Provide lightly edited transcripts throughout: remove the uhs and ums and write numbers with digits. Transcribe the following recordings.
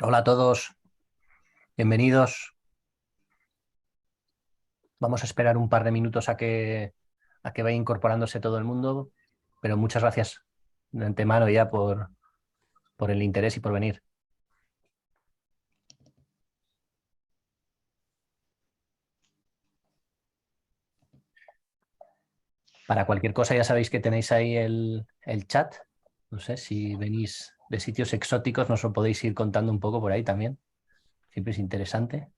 Hola a todos, bienvenidos. Vamos a esperar un par de minutos a que vaya incorporándose todo el mundo, pero muchas gracias de antemano ya por el interés y por venir. Para cualquier cosa ya sabéis que tenéis ahí el chat. No sé, si venís de sitios exóticos nos lo podéis ir contando un poco por ahí también. Siempre es interesante.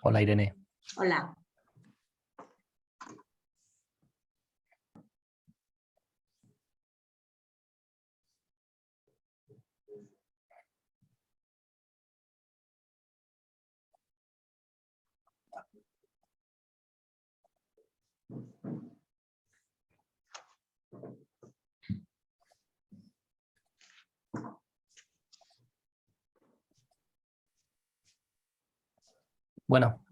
Hola Irene. Hola. Bueno,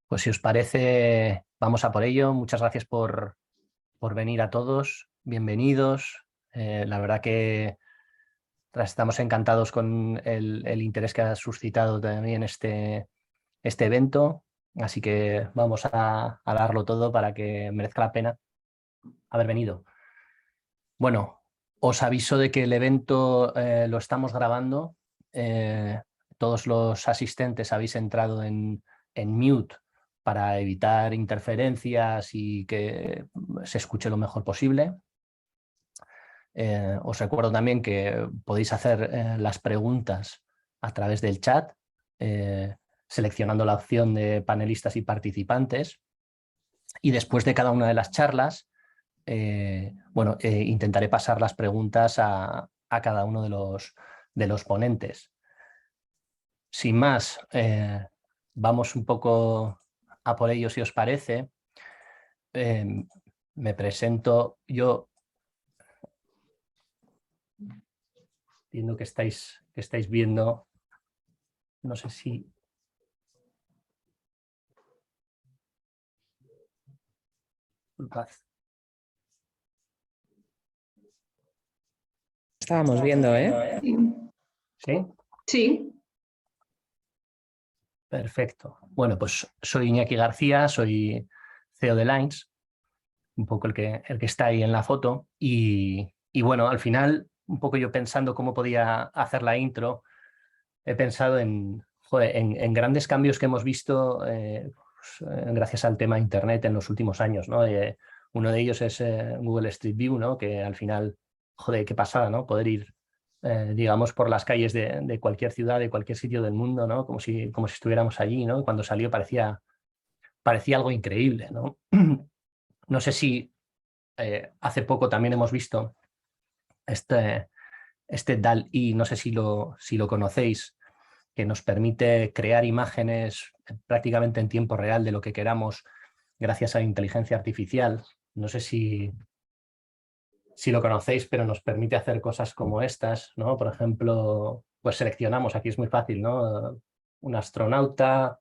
pues si os parece, vamos a por ello. Muchas gracias por venir a todos. Bienvenidos. La verdad que estamos encantados con el interés que ha suscitado también este evento, así que vamos a darlo todo para que merezca la pena haber venido. Bueno, os aviso de que el evento lo estamos grabando. Todos los asistentes habéis entrado en mute para evitar interferencias y que se escuche lo mejor posible. Os recuerdo también que podéis hacer las preguntas a través del chat, seleccionando la opción de panelistas y participantes. Y después de cada una de las charlas, intentaré pasar las preguntas a cada uno de los ponentes. Sin más, vamos un poco a por ello, si os parece. Me presento yo. Entiendo que estáis viendo, no sé si... Estábamos viendo, ¿eh? ¿Sí? Sí. Perfecto. Bueno, pues soy Iñaki García, soy CEO de Lines, un poco el que está ahí en la foto. Y bueno, al final, un poco yo pensando cómo podía hacer la intro, he pensado en grandes cambios que hemos visto gracias al tema Internet en los últimos años, ¿no? Uno de ellos es Google Street View, ¿no? Que al final, joder, qué pasada, ¿no? Poder ir, digamos, por las calles de cualquier ciudad, de cualquier sitio del mundo, ¿no? Como si estuviéramos allí, ¿no? Cuando salió parecía algo increíble, ¿no? No sé si hace poco también hemos visto este DALL-E, no sé si lo conocéis, que nos permite crear imágenes prácticamente en tiempo real de lo que queramos gracias a la inteligencia artificial. No sé si lo conocéis, pero nos permite hacer cosas como estas, ¿no? Por ejemplo, pues seleccionamos, aquí es muy fácil, ¿no? Un astronauta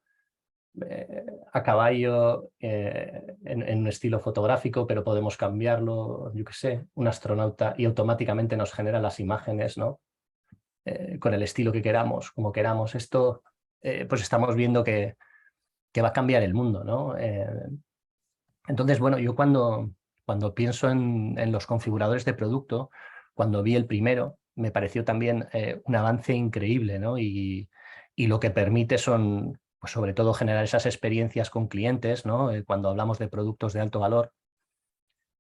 a caballo en un estilo fotográfico, pero podemos cambiarlo, yo qué sé, un astronauta, y automáticamente nos genera las imágenes, ¿no? Con el estilo que queramos, como queramos. Esto, pues estamos viendo que va a cambiar el mundo, ¿no? Entonces, bueno, yo cuando pienso en los configuradores de producto, cuando vi el primero, me pareció también un avance increíble, ¿no? Y lo que permite son pues sobre todo generar esas experiencias con clientes, ¿no? Cuando hablamos de productos de alto valor,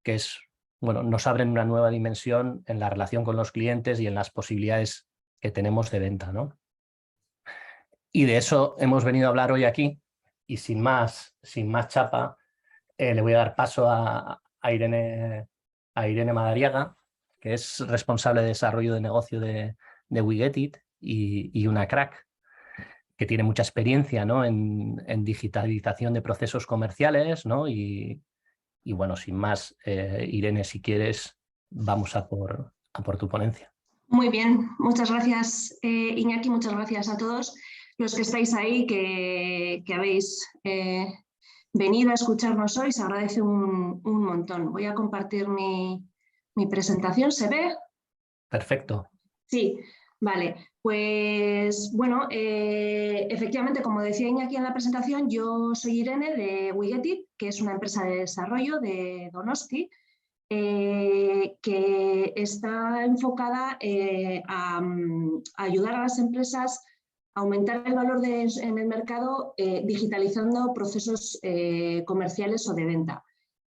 que es, bueno, nos abren una nueva dimensión en la relación con los clientes y en las posibilidades que tenemos de venta, ¿no? Y de eso hemos venido a hablar hoy aquí, y sin más chapa, le voy a dar paso a Irene Madariaga, que es responsable de desarrollo de negocio de WeGetIt y una crack, que tiene mucha experiencia, ¿no? en digitalización de procesos comerciales, ¿no? Y bueno, sin más, Irene, si quieres, vamos a por tu ponencia. Muy bien, muchas gracias Iñaki, muchas gracias a todos los que estáis ahí, que habéis venido a escucharnos hoy, se agradece un montón. Voy a compartir mi presentación, ¿se ve? Perfecto. Sí, vale. Pues bueno, efectivamente, como decía Iñaki en la presentación, yo soy Irene de WeGetIt, que es una empresa de desarrollo de Donosti, que está enfocada a ayudar a las empresas a aumentar el valor en el mercado digitalizando procesos comerciales o de venta.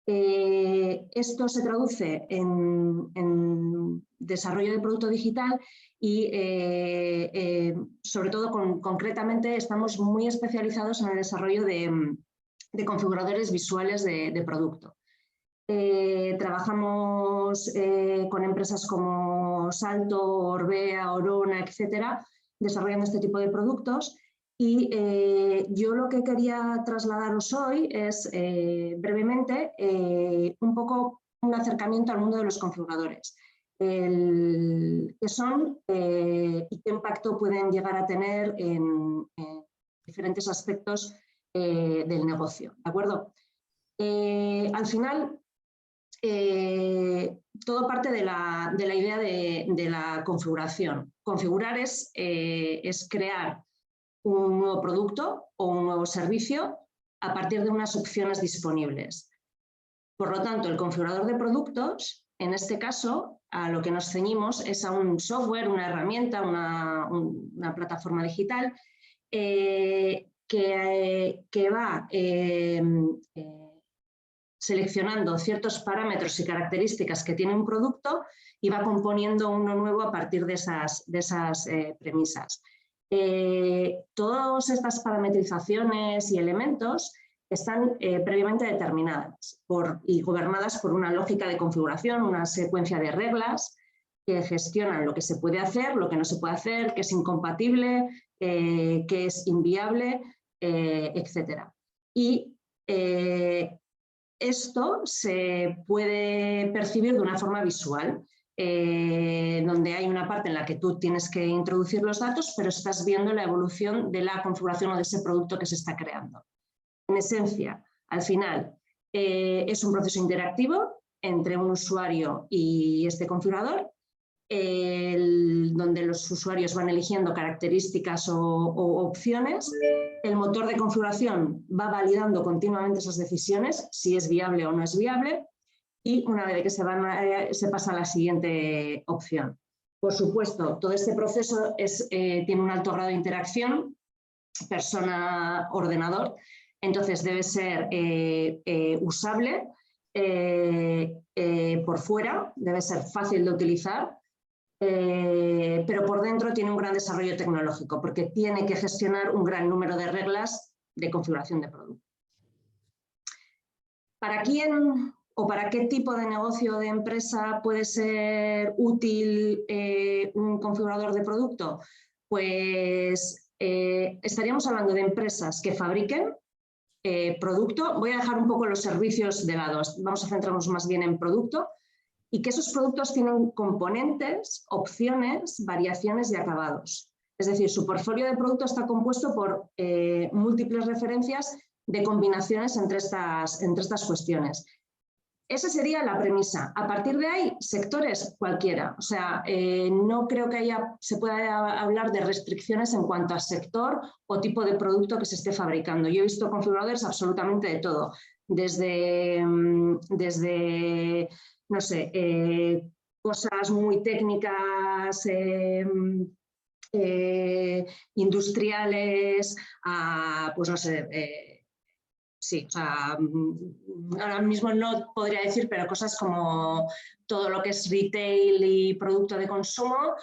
Esto se traduce en desarrollo de producto digital y sobre todo concretamente estamos muy especializados en el desarrollo de configuradores visuales de producto. Trabajamos con empresas como Salto, Orbea, Orona, etcétera, desarrollando este tipo de productos. Y yo lo que quería trasladaros hoy es brevemente un poco un acercamiento al mundo de los configuradores. Qué son y qué impacto pueden llegar a tener en diferentes aspectos del negocio. ¿De acuerdo? Al final, todo parte de la idea de la configuración. Configurar es crear un nuevo producto o un nuevo servicio a partir de unas opciones disponibles. Por lo tanto, el configurador de productos, en este caso, a lo que nos ceñimos es a un software, una herramienta, una plataforma digital que va seleccionando ciertos parámetros y características que tiene un producto y va componiendo uno nuevo a partir de esas premisas. Todas estas parametrizaciones y elementos están previamente determinadas y gobernadas por una lógica de configuración, una secuencia de reglas que gestionan lo que se puede hacer, lo que no se puede hacer, qué es incompatible, qué es inviable, etc. Y esto se puede percibir de una forma visual, donde hay una parte en la que tú tienes que introducir los datos, pero estás viendo la evolución de la configuración o de ese producto que se está creando. En esencia, al final, es un proceso interactivo entre un usuario y este configurador, donde los usuarios van eligiendo características o opciones. El motor de configuración va validando continuamente esas decisiones, si es viable o no es viable, y una vez que se pasa a la siguiente opción. Por supuesto, todo este proceso tiene un alto grado de interacción persona-ordenador, entonces debe ser usable por fuera, debe ser fácil de utilizar, pero por dentro tiene un gran desarrollo tecnológico porque tiene que gestionar un gran número de reglas de configuración de producto. ¿Para quién o para qué tipo de negocio o de empresa puede ser útil un configurador de producto? Pues estaríamos hablando de empresas que fabriquen producto. Voy a dejar un poco los servicios de lado, vamos a centrarnos más bien en producto, y que esos productos tienen componentes, opciones, variaciones y acabados. Es decir, su portfolio de producto está compuesto por múltiples referencias de combinaciones entre estas cuestiones. Esa sería la premisa. A partir de ahí, sectores cualquiera. O sea, no creo que se pueda hablar de restricciones en cuanto a sector o tipo de producto que se esté fabricando. Yo he visto configuradores absolutamente de todo. Desde no sé, cosas muy técnicas industriales, a, pues no sé, sí, o sea, ahora mismo no podría decir, pero cosas como todo lo que es retail y producto de consumo,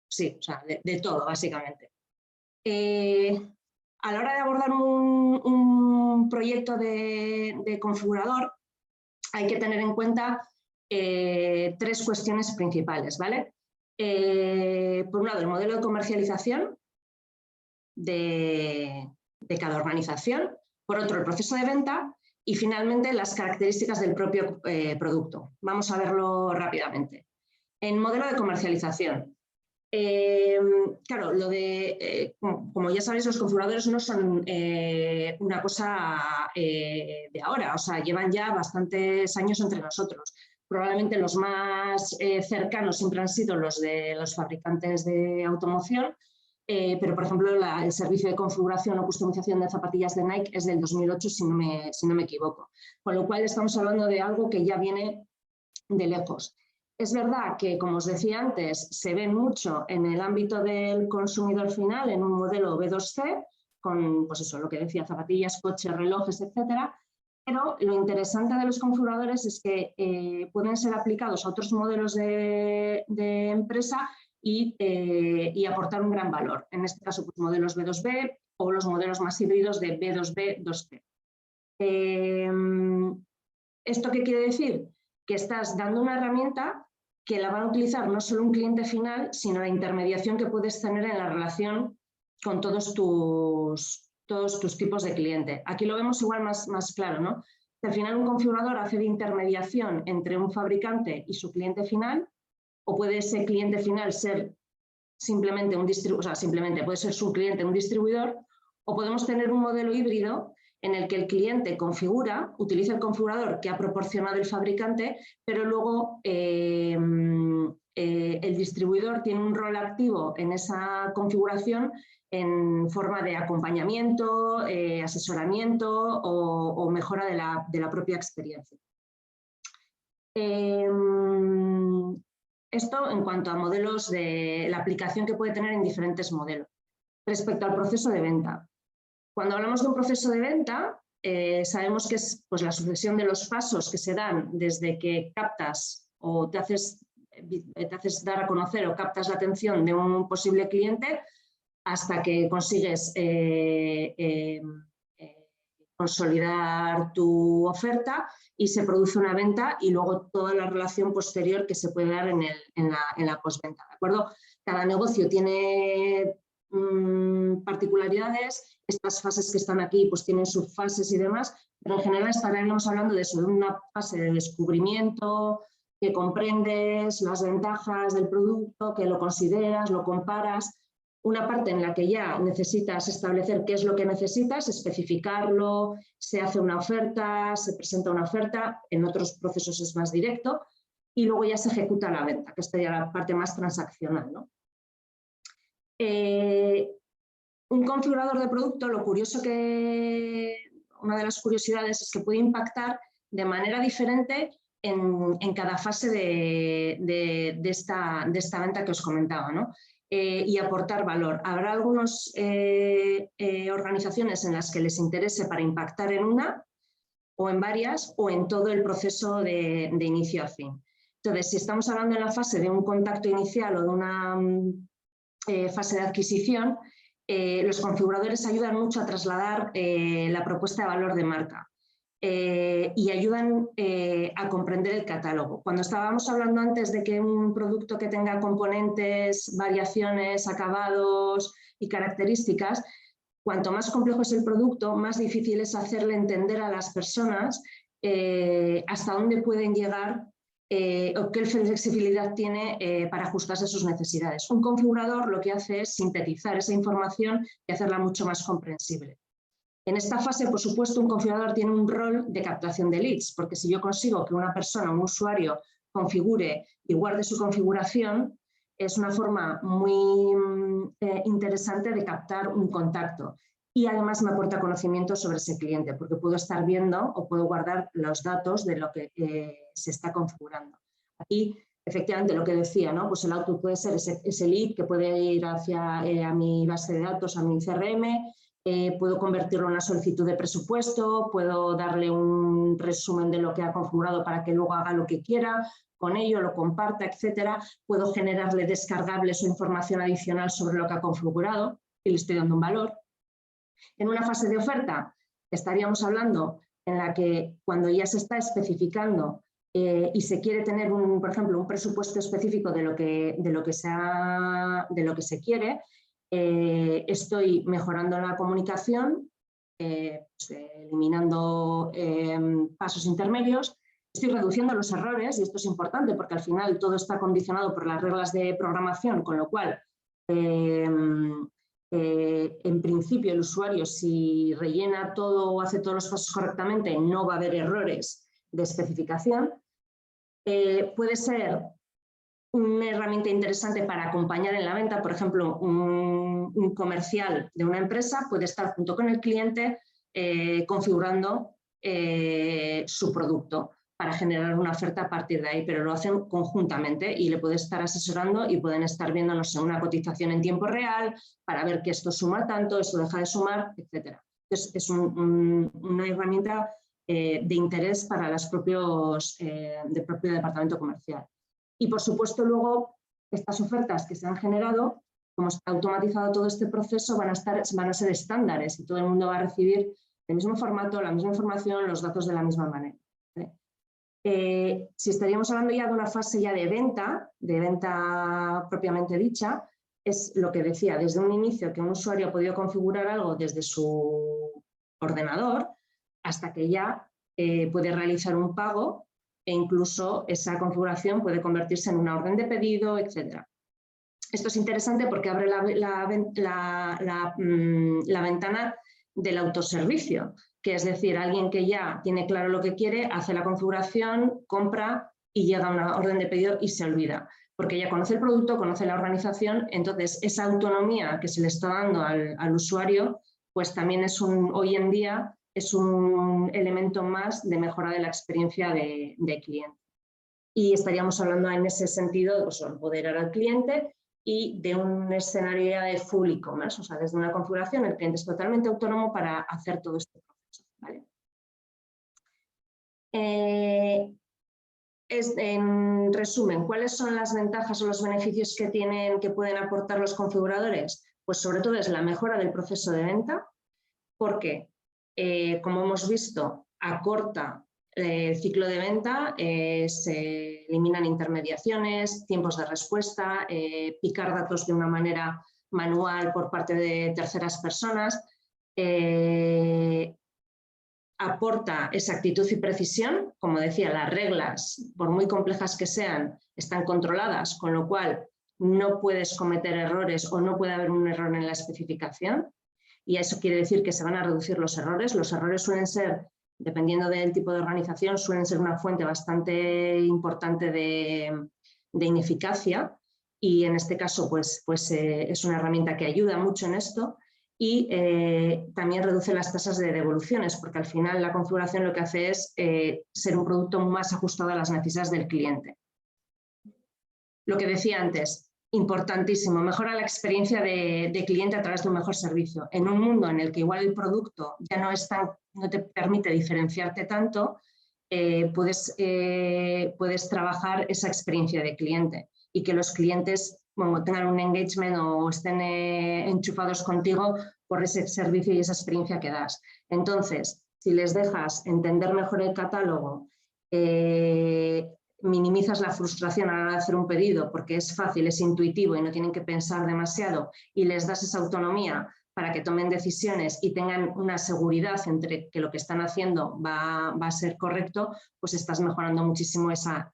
sí, o sea, de todo, básicamente. A la hora de abordar un proyecto de configurador, hay que tener en cuenta 3 cuestiones principales, ¿vale? Por un lado, el modelo de comercialización de cada organización, por otro, el proceso de venta y finalmente las características del propio producto. Vamos a verlo rápidamente. En modelo de comercialización. Claro, como ya sabéis, los configuradores no son una cosa de ahora, o sea, llevan ya bastantes años entre nosotros. Probablemente los más cercanos siempre han sido los de los fabricantes de automoción, pero por ejemplo el servicio de configuración o customización de zapatillas de Nike es del 2008, si no me equivoco. Con lo cual estamos hablando de algo que ya viene de lejos. Es verdad que, como os decía antes, se ven mucho en el ámbito del consumidor final, en un modelo B2C, con pues eso, lo que decía, zapatillas, coches, relojes, etcétera. Pero lo interesante de los configuradores es que pueden ser aplicados a otros modelos de empresa y aportar un gran valor. En este caso, pues, modelos B2B o los modelos más híbridos de B2B, 2C. ¿Esto qué quiere decir? Que estás dando una herramienta que la van a utilizar no solo un cliente final, sino la intermediación que puedes tener en la relación con todos tus tipos de cliente. Aquí lo vemos igual más claro, ¿no? Al final un configurador hace de intermediación entre un fabricante y su cliente final, o puede ese cliente final ser simplemente un distribuidor, o sea, simplemente puede ser su cliente un distribuidor, o podemos tener un modelo híbrido en el que el cliente configura, utiliza el configurador que ha proporcionado el fabricante, pero luego el distribuidor tiene un rol activo en esa configuración en forma de acompañamiento, asesoramiento o mejora de la propia experiencia. Esto en cuanto a modelos de la aplicación que puede tener en diferentes modelos. Respecto al proceso de venta. Cuando hablamos de un proceso de venta, sabemos que es pues, la sucesión de los pasos que se dan desde que captas o te haces dar a conocer o captas la atención de un posible cliente hasta que consigues consolidar tu oferta y se produce una venta y luego toda la relación posterior que se puede dar en la postventa, ¿de acuerdo? Cada negocio tiene particularidades, estas fases que están aquí pues tienen subfases y demás, pero en general estaríamos hablando de eso, de una fase de descubrimiento, que comprendes las ventajas del producto, que lo consideras, lo comparas, una parte en la que ya necesitas establecer qué es lo que necesitas, especificarlo, se hace una oferta, se presenta una oferta, en otros procesos es más directo, y luego ya se ejecuta la venta, que estaría la parte más transaccional, ¿no? Un configurador de producto, lo curioso una de las curiosidades es que puede impactar de manera diferente en cada fase de esta venta que os comentaba, ¿no? Y aportar valor. Habrá algunas organizaciones en las que les interese para impactar en una o en varias o en todo el proceso de inicio a fin. Entonces, si estamos hablando en la fase de un contacto inicial o de una fase de adquisición, los configuradores ayudan mucho a trasladar la propuesta de valor de marca y ayudan a comprender el catálogo. Cuando estábamos hablando antes de que un producto que tenga componentes, variaciones, acabados y características, cuanto más complejo es el producto, más difícil es hacerle entender a las personas hasta dónde pueden llegar o qué flexibilidad tiene para ajustarse a sus necesidades. Un configurador lo que hace es sintetizar esa información y hacerla mucho más comprensible. En esta fase, por supuesto, un configurador tiene un rol de captación de leads, porque si yo consigo que una persona, un usuario, configure y guarde su configuración, es una forma muy interesante de captar un contacto. Y además me aporta conocimiento sobre ese cliente, porque puedo estar viendo o puedo guardar los datos de lo que se está configurando. Aquí efectivamente lo que decía, ¿no? Pues el output puede ser ese lead que puede ir hacia a mi base de datos, a mi CRM, puedo convertirlo en una solicitud de presupuesto, puedo darle un resumen de lo que ha configurado para que luego haga lo que quiera con ello, lo comparta, etcétera. Puedo generarle descargables o información adicional sobre lo que ha configurado y le estoy dando un valor. En una fase de oferta estaríamos hablando en la que cuando ya se está especificando y se quiere tener, por ejemplo, un presupuesto específico de lo que se quiere, estoy mejorando la comunicación, pues, eliminando pasos intermedios, estoy reduciendo los errores, y esto es importante porque al final todo está condicionado por las reglas de programación, con lo cual en principio el usuario, si rellena todo o hace todos los pasos correctamente, no va a haber errores de especificación. Puede ser una herramienta interesante para acompañar en la venta. Por ejemplo, un comercial de una empresa puede estar junto con el cliente configurando su producto para generar una oferta a partir de ahí, pero lo hacen conjuntamente y le puede estar asesorando y pueden estar viendo, no sé, una cotización en tiempo real para ver que esto suma tanto, esto deja de sumar, etc. Entonces, es una herramienta de interés para los propios del propio departamento comercial. Y, por supuesto, luego, estas ofertas que se han generado, como está automatizado todo este proceso, van a ser estándares y todo el mundo va a recibir el mismo formato, la misma información, los datos de la misma manera. Si estaríamos hablando ya de una fase ya de venta propiamente dicha, es lo que decía, desde un inicio que un usuario ha podido configurar algo desde su ordenador hasta que ya puede realizar un pago e incluso esa configuración puede convertirse en una orden de pedido, etc. Esto es interesante porque abre la ventana del autoservicio, que es decir, alguien que ya tiene claro lo que quiere, hace la configuración, compra y llega a una orden de pedido y se olvida, porque ya conoce el producto, conoce la organización, entonces esa autonomía que se le está dando al usuario, pues también es hoy en día es un elemento más de mejora de la experiencia de cliente. Y estaríamos hablando en ese sentido de pues, empoderar al cliente y de un escenario de full e-commerce, o sea, desde una configuración el cliente es totalmente autónomo para hacer todo este proceso. ¿Vale? En resumen, ¿cuáles son las ventajas o los beneficios que pueden aportar los configuradores? Pues sobre todo es la mejora del proceso de venta, porque, como hemos visto, acorta el ciclo de venta, se eliminan intermediaciones, tiempos de respuesta, picar datos de una manera manual por parte de terceras personas, aporta exactitud y precisión. Como decía, las reglas, por muy complejas que sean, están controladas, con lo cual no puedes cometer errores o no puede haber un error en la especificación. Y eso quiere decir que se van a reducir los errores. Los errores suelen ser, dependiendo del tipo de organización, suelen ser una fuente bastante importante de ineficacia y en este caso pues es una herramienta que ayuda mucho en esto y también reduce las tasas de devoluciones porque al final la configuración lo que hace es ser un producto más ajustado a las necesidades del cliente. Lo que decía antes, importantísimo, mejora la experiencia de cliente a través de un mejor servicio. En un mundo en el que igual el producto ya no te permite diferenciarte tanto, puedes trabajar esa experiencia de cliente y que los clientes tengan un engagement o estén enchufados contigo por ese servicio y esa experiencia que das. Entonces, si les dejas entender mejor el catálogo, minimizas la frustración a la hora de hacer un pedido porque es fácil, es intuitivo y no tienen que pensar demasiado y les das esa autonomía para que tomen decisiones y tengan una seguridad entre que lo que están haciendo va a ser correcto, pues estás mejorando muchísimo esa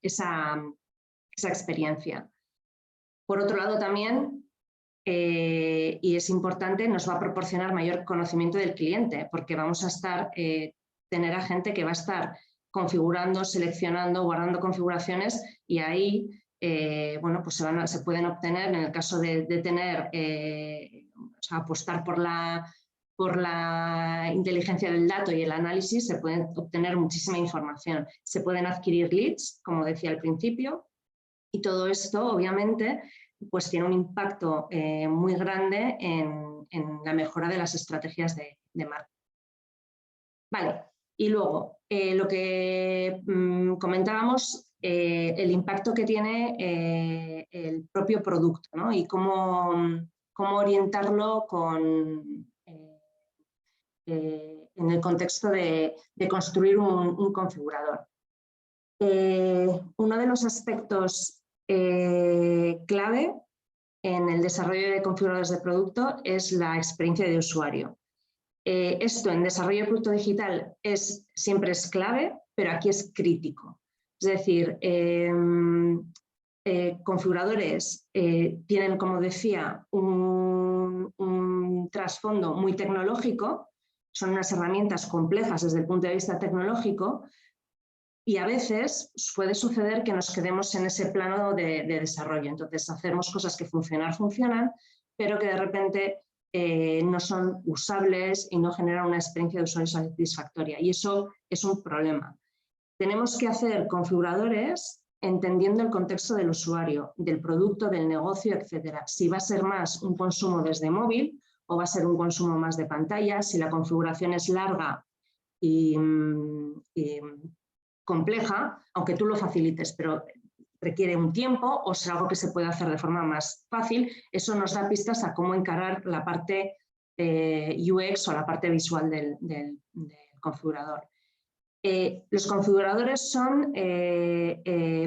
experiencia. Por otro lado también, y es importante, nos va a proporcionar mayor conocimiento del cliente porque vamos a tener a gente que va a estar configurando, seleccionando, guardando configuraciones y ahí bueno, pues se pueden obtener, en el caso de tener, o sea, apostar por la inteligencia del dato y el análisis, se pueden obtener muchísima información. Se pueden adquirir leads, como decía al principio, Y todo esto, obviamente, pues tiene un impacto muy grande en la mejora de las estrategias de marca. Vale, y luego, lo que comentábamos, el impacto que tiene el propio producto, ¿no? Y cómo orientarlo en el contexto de construir un configurador. Uno de los aspectos clave en el desarrollo de configuradores de producto es la experiencia de usuario. Esto en desarrollo de producto digital siempre es clave, pero aquí es crítico. Es decir, configuradores tienen, como decía, un trasfondo muy tecnológico, son unas herramientas complejas desde el punto de vista tecnológico, y a veces puede suceder que nos quedemos en ese plano de desarrollo. Entonces hacemos cosas que funcionan, pero que de repente no son usables y no generan una experiencia de usuario satisfactoria. Y eso es un problema. Tenemos que hacer configuradores entendiendo el contexto del usuario, del producto, del negocio, etc. Si va a ser más un consumo desde móvil o va a ser un consumo más de pantalla, si la configuración es larga y compleja, aunque tú lo facilites, pero requiere un tiempo o es algo que se puede hacer de forma más fácil, eso nos da pistas a cómo encarar la parte UX o la parte visual del configurador. Los configuradores son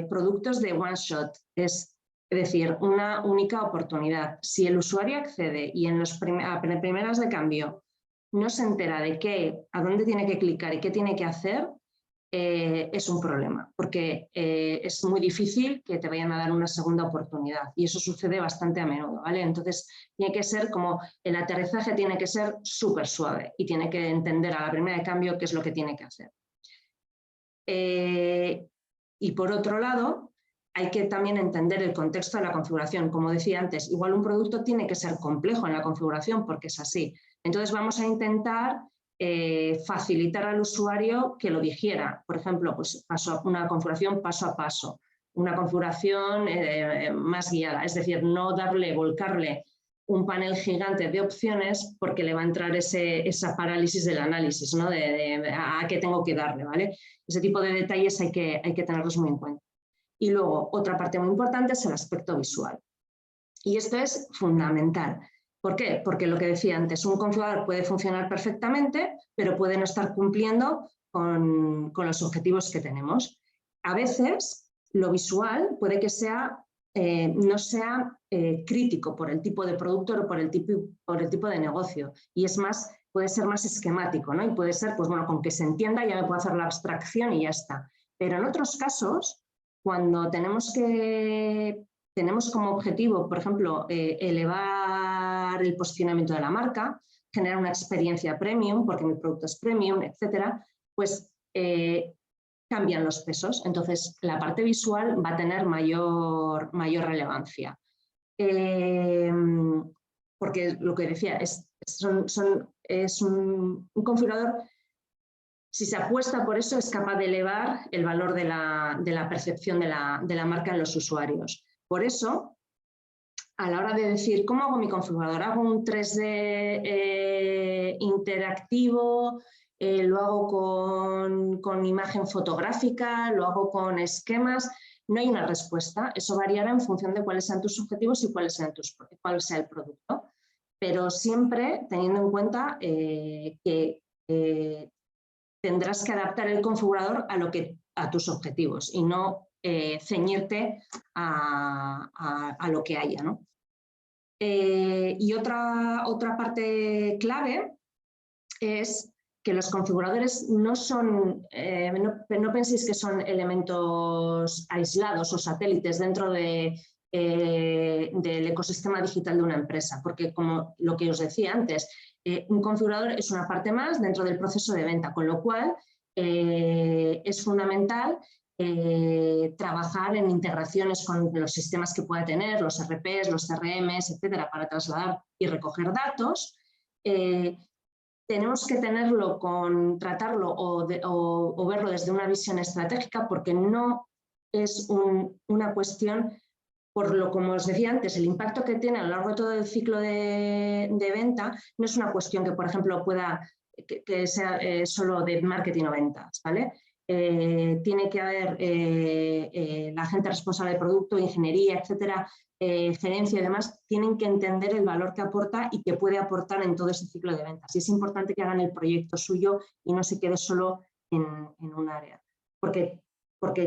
productos de one shot, es decir, una única oportunidad. Si el usuario accede y en las primeras de cambio no se entera de a dónde tiene que clicar y qué tiene que hacer, es un problema, porque es muy difícil que te vayan a dar una segunda oportunidad y eso sucede bastante a menudo, ¿vale? Entonces tiene que ser como el aterrizaje tiene que ser súper suave y tiene que entender a la primera de cambio qué es lo que tiene que hacer. Y por otro lado, hay que también entender el contexto de la configuración. Como decía antes, igual un producto tiene que ser complejo en la configuración porque es así. Entonces vamos a intentar facilitar al usuario que lo digiera. Por ejemplo, pues una configuración paso a paso, una configuración más guiada. Es decir, no volcarle un panel gigante de opciones porque le va a entrar esa parálisis del análisis, ¿no? A qué tengo que darle, ¿vale? Ese tipo de detalles hay que tenerlos muy en cuenta. Y luego, otra parte muy importante es el aspecto visual. Y esto es fundamental. ¿Por qué? Porque lo que decía antes, un configurador puede funcionar perfectamente, pero puede no estar cumpliendo con los objetivos que tenemos. A veces, lo visual puede que no sea crítico por el tipo de producto o por el tipo de negocio. Y es más, puede ser más esquemático, ¿no? Y puede ser, pues bueno, con que se entienda ya me puedo hacer la abstracción y ya está. Pero en otros casos, cuando tenemos como objetivo, por ejemplo, elevar el posicionamiento de la marca, generar una experiencia premium, porque mi producto es premium, etcétera, pues cambian los pesos. Entonces, la parte visual va a tener mayor relevancia. Porque lo que decía, es un configurador, si se apuesta por eso, es capaz de elevar el valor de la percepción de la marca en los usuarios. Por eso, a la hora de decir, ¿cómo hago mi configurador? ¿Hago un 3D interactivo? ¿Lo hago con imagen fotográfica? ¿Lo hago con esquemas? No hay una respuesta. Eso variará en función de cuáles sean tus objetivos y cuál sea el producto. Pero siempre teniendo en cuenta que tendrás que adaptar el configurador a tus objetivos y no ceñirte a lo que haya, ¿no? Y otra parte clave es que los configuradores no son, no penséis que son elementos aislados o satélites dentro del ecosistema digital de una empresa, porque como lo que os decía antes, un configurador es una parte más dentro del proceso de venta, con lo cual es fundamental trabajar en integraciones con los sistemas que pueda tener, los RPs, los CRMs, etcétera, para trasladar y recoger datos. Tenemos que tratarlo o verlo desde una visión estratégica porque no es una cuestión, como os decía antes, el impacto que tiene a lo largo de todo el ciclo de venta no es una cuestión que, por ejemplo, que sea solo de marketing o ventas, ¿vale? Tiene que haber la gente responsable de producto, ingeniería, etcétera, gerencia y demás, tienen que entender el valor que aporta y que puede aportar en todo ese ciclo de ventas. Y es importante que hagan el proyecto suyo y no se quede solo en un área, porque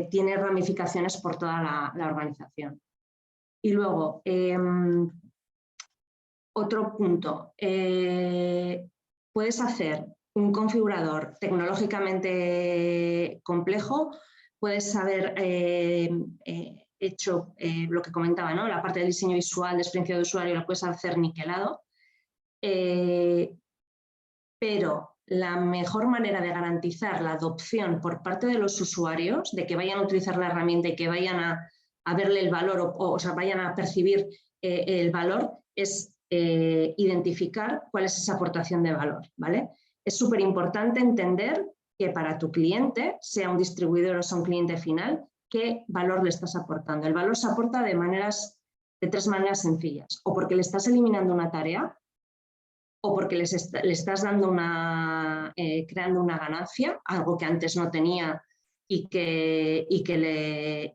tiene ramificaciones por toda la organización. Y luego, otro punto, puedes hacer un configurador tecnológicamente complejo, puedes haber hecho lo que comentaba, ¿no? La parte del diseño visual, de experiencia de usuario, la puedes hacer niquelado, pero la mejor manera de garantizar la adopción por parte de los usuarios, de que vayan a utilizar la herramienta y que vayan a verle el valor o sea, vayan a percibir el valor, es identificar cuál es esa aportación de valor, ¿vale? Es súper importante entender que para tu cliente, sea un distribuidor o sea un cliente final, qué valor le estás aportando. El valor se aporta de 3 maneras sencillas, o porque le estás eliminando una tarea, o porque le estás dando creando una ganancia, algo que antes no tenía y que le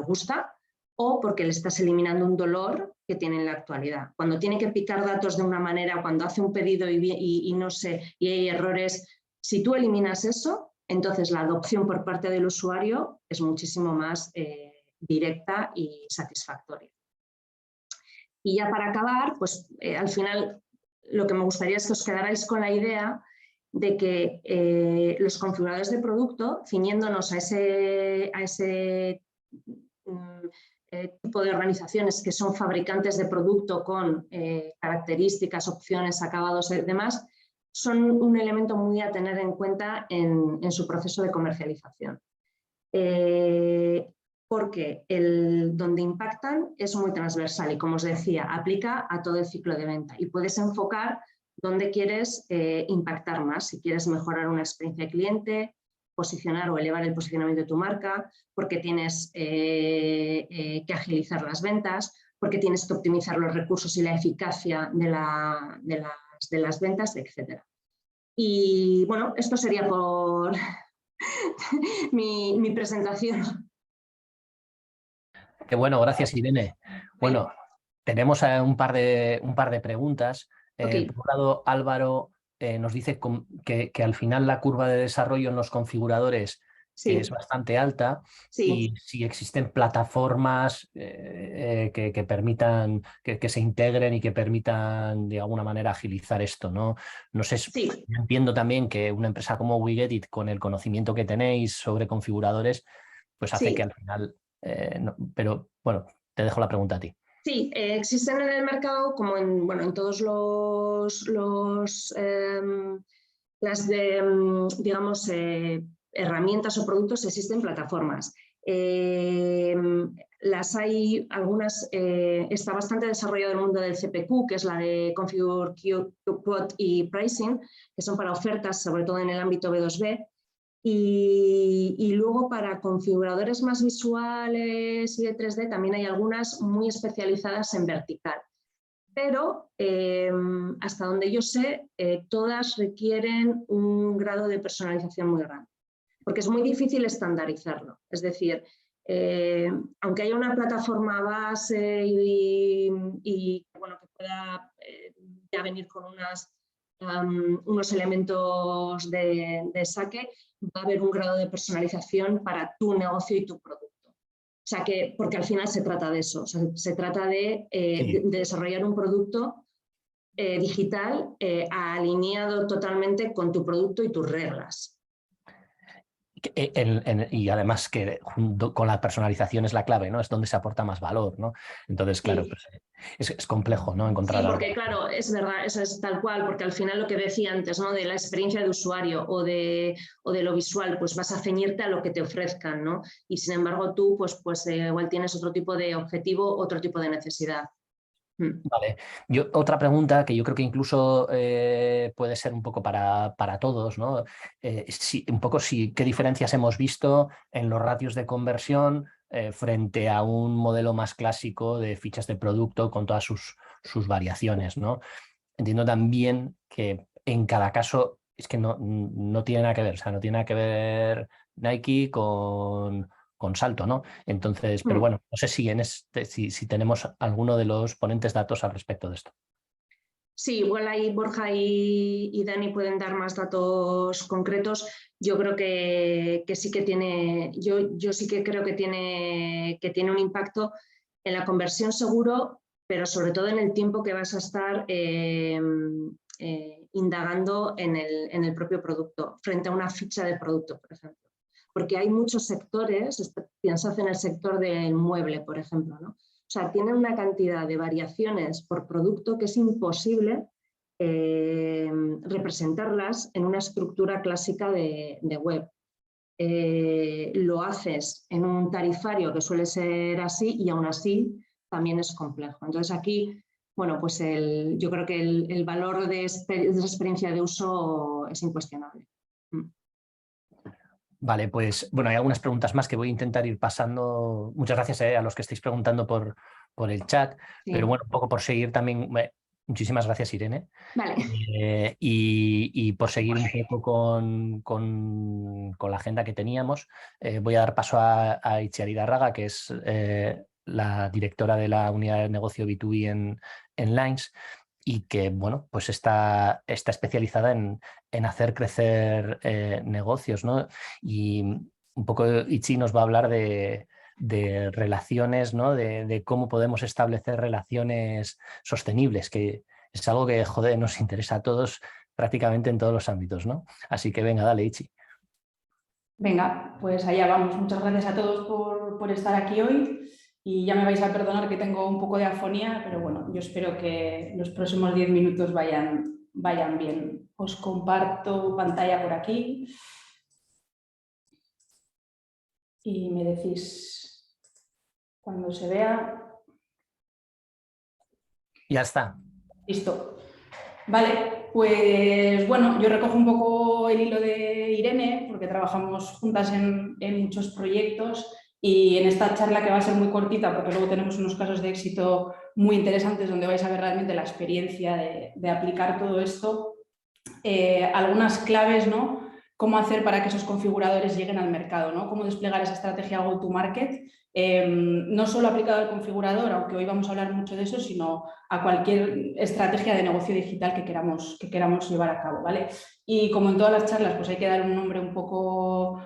gusta, o porque le estás eliminando un dolor que tiene en la actualidad. Cuando tiene que picar datos de una manera, cuando hace un pedido y no sé, y hay errores, si tú eliminas eso, entonces la adopción por parte del usuario es muchísimo más directa y satisfactoria. Y ya para acabar, pues al final lo que me gustaría es que os quedarais con la idea de que los configuradores de producto, ciñéndonos a ese tipo de organizaciones que son fabricantes de producto con características, opciones, acabados y demás, son un elemento muy a tener en cuenta en su proceso de comercialización. Porque donde impactan es muy transversal y, como os decía, aplica a todo el ciclo de venta y puedes enfocar dónde quieres impactar más, si quieres mejorar una experiencia de cliente, posicionar o elevar el posicionamiento de tu marca, porque tienes que agilizar las ventas, porque tienes que optimizar los recursos y la eficacia de las ventas, etc. Y bueno, esto sería por mi presentación. Qué bueno, gracias Irene. Bueno, tenemos un par de preguntas. Okay. Por un lado, Álvaro nos dice que al final la curva de desarrollo en los configuradores es bastante alta y si existen plataformas que permitan que se integren y que permitan de alguna manera agilizar esto, ¿no? No sé, entiendo también que una empresa como Wigetit, con el conocimiento que tenéis sobre configuradores, pues hace que al final... no, pero bueno, te dejo la pregunta a ti. Sí, existen en el mercado, como en todos digamos, herramientas o productos, existen plataformas. Las hay, algunas, está bastante desarrollado el mundo del CPQ, que es la de Configure, Quote y Pricing, que son para ofertas, sobre todo en el ámbito B2B. Y luego para configuradores más visuales y de 3D también hay algunas muy especializadas en vertical. Pero hasta donde yo sé, todas requieren un grado de personalización muy grande, porque es muy difícil estandarizarlo. Es decir, aunque haya una plataforma base y bueno, que pueda ya venir con unos elementos de saque, va a haber un grado de personalización para tu negocio y tu producto. O sea que, porque al final se trata de eso, o sea, se trata de desarrollar un producto digital alineado totalmente con tu producto y tus reglas. Y además que junto con la personalización es la clave, ¿no? Es donde se aporta más valor, ¿no? Entonces, claro, pues es complejo, ¿no? Encontrar porque algo. claro, es verdad, eso es tal cual, porque al final lo que decía antes, ¿no? De la experiencia de usuario o de lo visual, pues vas a ceñirte a lo que te ofrezcan, ¿no? Y sin embargo tú, pues igual tienes otro tipo de objetivo, otro tipo de necesidad. Vale. Otra pregunta que yo creo que incluso puede ser un poco para todos, ¿no? Un poco qué diferencias hemos visto en los ratios de conversión frente a un modelo más clásico de fichas de producto con todas sus variaciones, ¿no? Entiendo también que en cada caso es que no tiene nada que ver, o sea, no tiene nada que ver Nike con Salto, ¿no? Entonces, pero bueno, no sé si tenemos alguno de los ponentes datos al respecto de esto. Sí, igual ahí Borja y Dani pueden dar más datos concretos. Yo creo que sí que tiene, yo sí que creo que tiene un impacto en la conversión seguro, pero sobre todo en el tiempo que vas a estar indagando en el propio producto, frente a una ficha de producto, por ejemplo. Porque hay muchos sectores, piensad en el sector del mueble, por ejemplo, ¿no? O sea, tienen una cantidad de variaciones por producto que es imposible representarlas en una estructura clásica de web. Lo haces en un tarifario que suele ser así y aún así también es complejo. Entonces aquí, bueno, pues yo creo que el valor de esa experiencia de uso es incuestionable. Vale, pues bueno, hay algunas preguntas más que voy a intentar ir pasando. Muchas gracias a los que estáis preguntando por el chat, Sí. pero bueno, un poco por seguir también. Muchísimas gracias, Irene. Vale. Y por seguir un poco con la agenda que teníamos, voy a dar paso a Itziar Raga, que es la directora de la unidad de negocio B2B en Lines, y que bueno, pues está especializada en hacer crecer negocios, ¿no? Y un poco Itzi nos va a hablar de relaciones, ¿no? De cómo podemos establecer relaciones sostenibles, que es algo que, joder, nos interesa a todos prácticamente en todos los ámbitos, ¿no? Así que venga, dale, Itzi. Venga, pues allá vamos. Muchas gracias a todos por estar aquí hoy. Y ya me vais a perdonar que tengo un poco de afonía, pero bueno, yo espero que los próximos 10 minutos vayan bien. Os comparto pantalla por aquí y me decís cuando se vea. Ya está. Listo. Vale, pues bueno, yo recojo un poco el hilo de Irene porque trabajamos juntas en muchos proyectos. Y en esta charla, que va a ser muy cortita porque luego tenemos unos casos de éxito muy interesantes donde vais a ver realmente la experiencia de aplicar todo esto, algunas claves, ¿no? Cómo hacer para que esos configuradores lleguen al mercado, ¿no? Cómo desplegar esa estrategia go-to-market, no solo aplicado al configurador, aunque hoy vamos a hablar mucho de eso, sino a cualquier estrategia de negocio digital que queramos llevar a cabo, ¿vale? Y como en todas las charlas, pues hay que dar un nombre un poco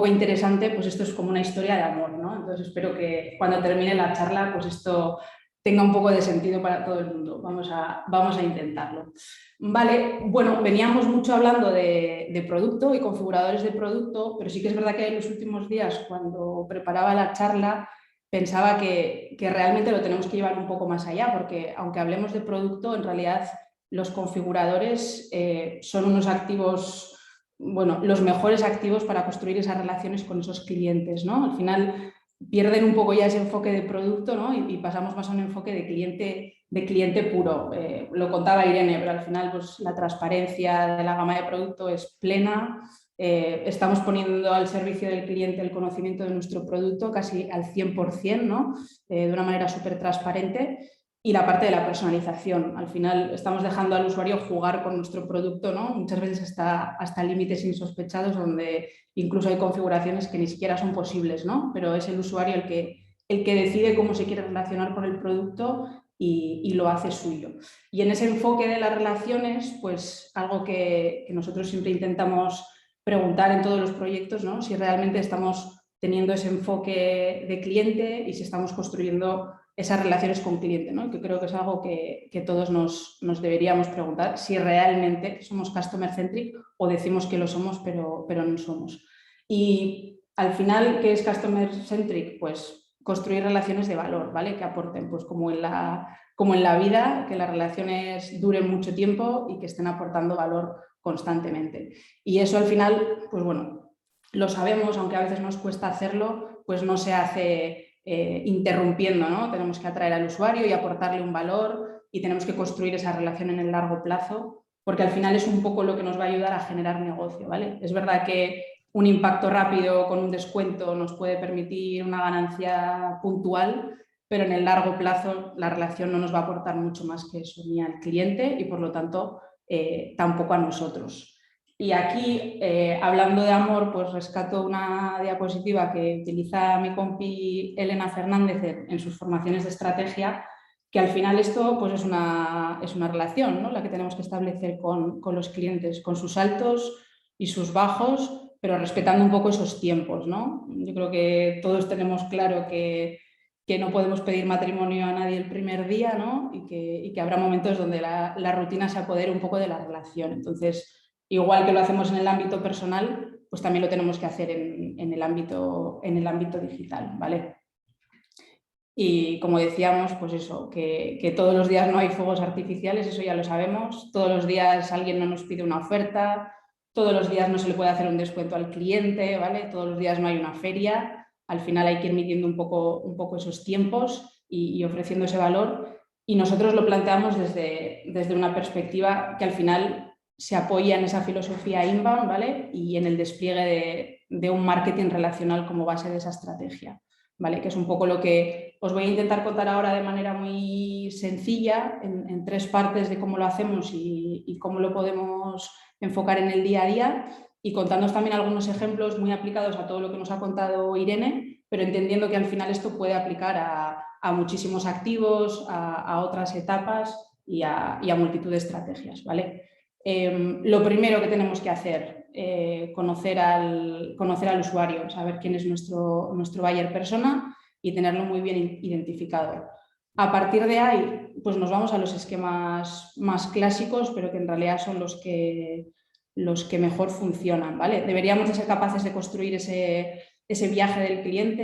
interesante, pues esto es como una historia de amor, ¿no? Entonces espero que cuando termine la charla, pues esto tenga un poco de sentido para todo el mundo. Vamos a intentarlo. Vale, bueno, veníamos mucho hablando de producto y configuradores de producto, pero sí que es verdad que en los últimos días, cuando preparaba la charla, pensaba que realmente lo tenemos que llevar un poco más allá, porque aunque hablemos de producto, en realidad los configuradores son unos activos, bueno, los mejores activos para construir esas relaciones con esos clientes, ¿no? Al final pierden un poco ya ese enfoque de producto, ¿no? Y pasamos más a un enfoque de cliente puro. Lo contaba Irene, pero al final pues, la transparencia de la gama de producto es plena. Estamos poniendo al servicio del cliente el conocimiento de nuestro producto casi al 100%, ¿no? De una manera súper transparente. Y la parte de la personalización. Al final estamos dejando al usuario jugar con nuestro producto, ¿no? Muchas veces hasta límites insospechados donde incluso hay configuraciones que ni siquiera son posibles, ¿no? Pero es el usuario el que decide cómo se quiere relacionar con el producto y lo hace suyo. Y en ese enfoque de las relaciones, pues algo que nosotros siempre intentamos preguntar en todos los proyectos, ¿no? Si realmente estamos teniendo ese enfoque de cliente y si estamos construyendo esas relaciones con cliente, ¿no? Que creo que es algo que todos nos deberíamos preguntar si realmente somos customer centric o decimos que lo somos pero no somos. Y al final, ¿qué es customer centric? Pues construir relaciones de valor, ¿vale? Que aporten, pues como en la vida, que las relaciones duren mucho tiempo y que estén aportando valor constantemente. Y eso al final, pues bueno, lo sabemos, aunque a veces nos cuesta hacerlo, pues no se hace interrumpiendo, ¿no? Tenemos que atraer al usuario y aportarle un valor y tenemos que construir esa relación en el largo plazo, porque al final es un poco lo que nos va a ayudar a generar negocio, ¿vale? Es verdad que un impacto rápido con un descuento nos puede permitir una ganancia puntual, pero en el largo plazo la relación no nos va a aportar mucho más que eso, ni al cliente y por lo tanto tampoco a nosotros. Y aquí, hablando de amor, pues rescato una diapositiva que utiliza mi compi Elena Fernández en sus formaciones de estrategia, que al final esto pues es una relación, ¿no? La que tenemos que establecer con los clientes, con sus altos y sus bajos, pero respetando un poco esos tiempos, ¿no? Yo creo que todos tenemos claro que no podemos pedir matrimonio a nadie el primer día, ¿no? Y que habrá momentos donde la rutina se apodere un poco de la relación. Entonces, igual que lo hacemos en el ámbito personal, pues también lo tenemos que hacer en el ámbito digital, ¿vale? Y como decíamos, pues eso, que todos los días no hay fuegos artificiales, eso ya lo sabemos. Todos los días alguien no nos pide una oferta, todos los días no se le puede hacer un descuento al cliente, ¿vale? Todos los días no hay una feria. Al final hay que ir midiendo un poco esos tiempos y ofreciendo ese valor. Y nosotros lo planteamos desde una perspectiva que al final se apoya en esa filosofía inbound, ¿vale? Y en el despliegue de un marketing relacional como base de esa estrategia, ¿vale? Que es un poco lo que os voy a intentar contar ahora de manera muy sencilla, en 3 partes de cómo lo hacemos y cómo lo podemos enfocar en el día a día, y contándoos también algunos ejemplos muy aplicados a todo lo que nos ha contado Irene, pero entendiendo que al final esto puede aplicar a muchísimos activos, a otras etapas y a multitud de estrategias, ¿vale? Lo primero que tenemos que hacer, conocer al usuario, saber quién es nuestro buyer persona y tenerlo muy bien identificado. A partir de ahí, pues nos vamos a los esquemas más clásicos, pero que en realidad son los que mejor funcionan, ¿vale? Deberíamos de ser capaces de construir ese viaje del cliente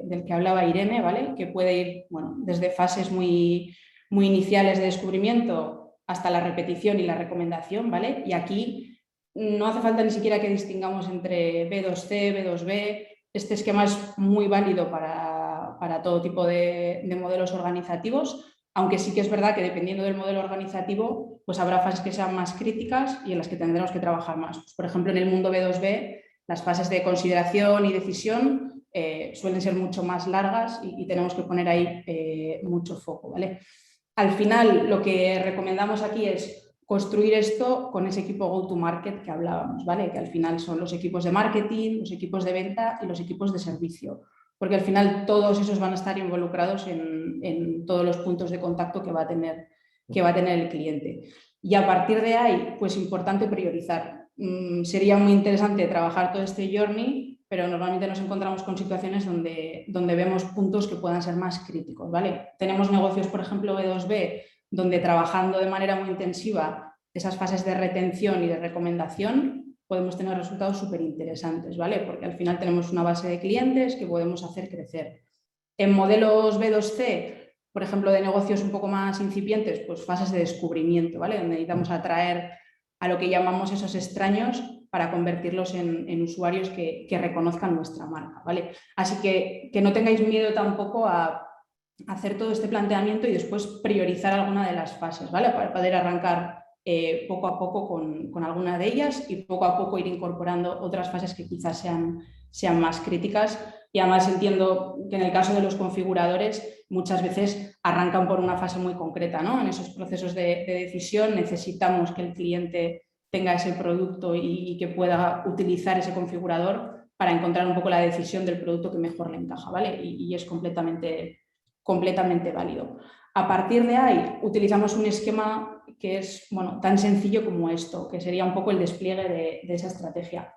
del que hablaba Irene, ¿vale? Que puede ir, bueno, desde fases muy iniciales de descubrimiento hasta la repetición y la recomendación, ¿vale? Y aquí no hace falta ni siquiera que distingamos entre B2C, B2B. Este esquema es muy válido para todo tipo de modelos organizativos, aunque sí que es verdad que dependiendo del modelo organizativo, pues habrá fases que sean más críticas y en las que tendremos que trabajar más. Pues, por ejemplo, en el mundo B2B, las fases de consideración y decisión suelen ser mucho más largas y tenemos que poner ahí mucho foco, ¿vale? Al final, lo que recomendamos aquí es construir esto con ese equipo go-to-market que hablábamos, ¿vale? Que al final son los equipos de marketing, los equipos de venta y los equipos de servicio, porque al final todos esos van a estar involucrados en todos los puntos de contacto que va a tener el cliente. Y a partir de ahí, pues importante priorizar. Sería muy interesante trabajar todo este journey, pero normalmente nos encontramos con situaciones donde vemos puntos que puedan ser más críticos, ¿vale? Tenemos negocios, por ejemplo, B2B, donde trabajando de manera muy intensiva esas fases de retención y de recomendación podemos tener resultados súper interesantes, ¿vale? Porque al final tenemos una base de clientes que podemos hacer crecer. En modelos B2C, por ejemplo, de negocios un poco más incipientes, pues fases de descubrimiento, ¿vale? Donde necesitamos atraer a lo que llamamos esos extraños para convertirlos en usuarios que reconozcan nuestra marca, ¿vale? Así que no tengáis miedo tampoco a hacer todo este planteamiento y después priorizar alguna de las fases, ¿vale? Para poder arrancar poco a poco con alguna de ellas y poco a poco ir incorporando otras fases que quizás sean más críticas. Y además entiendo que en el caso de los configuradores muchas veces arrancan por una fase muy concreta, ¿no? En esos procesos de decisión necesitamos que el cliente tenga ese producto y que pueda utilizar ese configurador para encontrar un poco la decisión del producto que mejor le encaja, ¿vale? Y es completamente válido. A partir de ahí utilizamos un esquema que es, bueno, tan sencillo como esto, que sería un poco el despliegue de esa estrategia.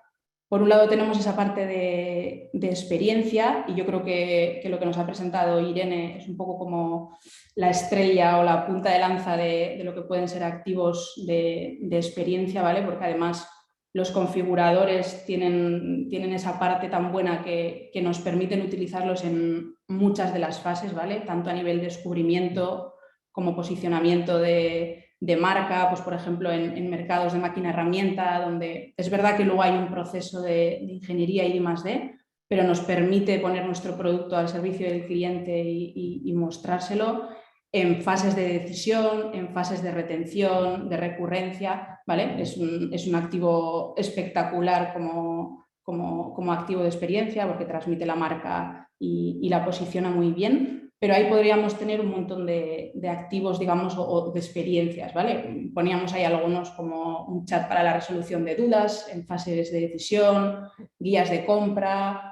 Por un lado tenemos esa parte de experiencia y yo creo que lo que nos ha presentado Irene es un poco como la estrella o la punta de lanza de lo que pueden ser activos de experiencia, ¿vale? Porque además los configuradores tienen esa parte tan buena que nos permiten utilizarlos en muchas de las fases, ¿vale? Tanto a nivel de descubrimiento como posicionamiento de marca, pues por ejemplo en mercados de máquina herramienta, donde es verdad que luego hay un proceso de ingeniería y de I+D, pero nos permite poner nuestro producto al servicio del cliente y mostrárselo en fases de decisión, en fases de retención, de recurrencia, ¿vale? Es un activo espectacular como activo de experiencia porque transmite la marca y la posiciona muy bien, pero ahí podríamos tener un montón de activos, digamos, o de experiencias, ¿vale? Poníamos ahí algunos como un chat para la resolución de dudas en fases de decisión, guías de compra,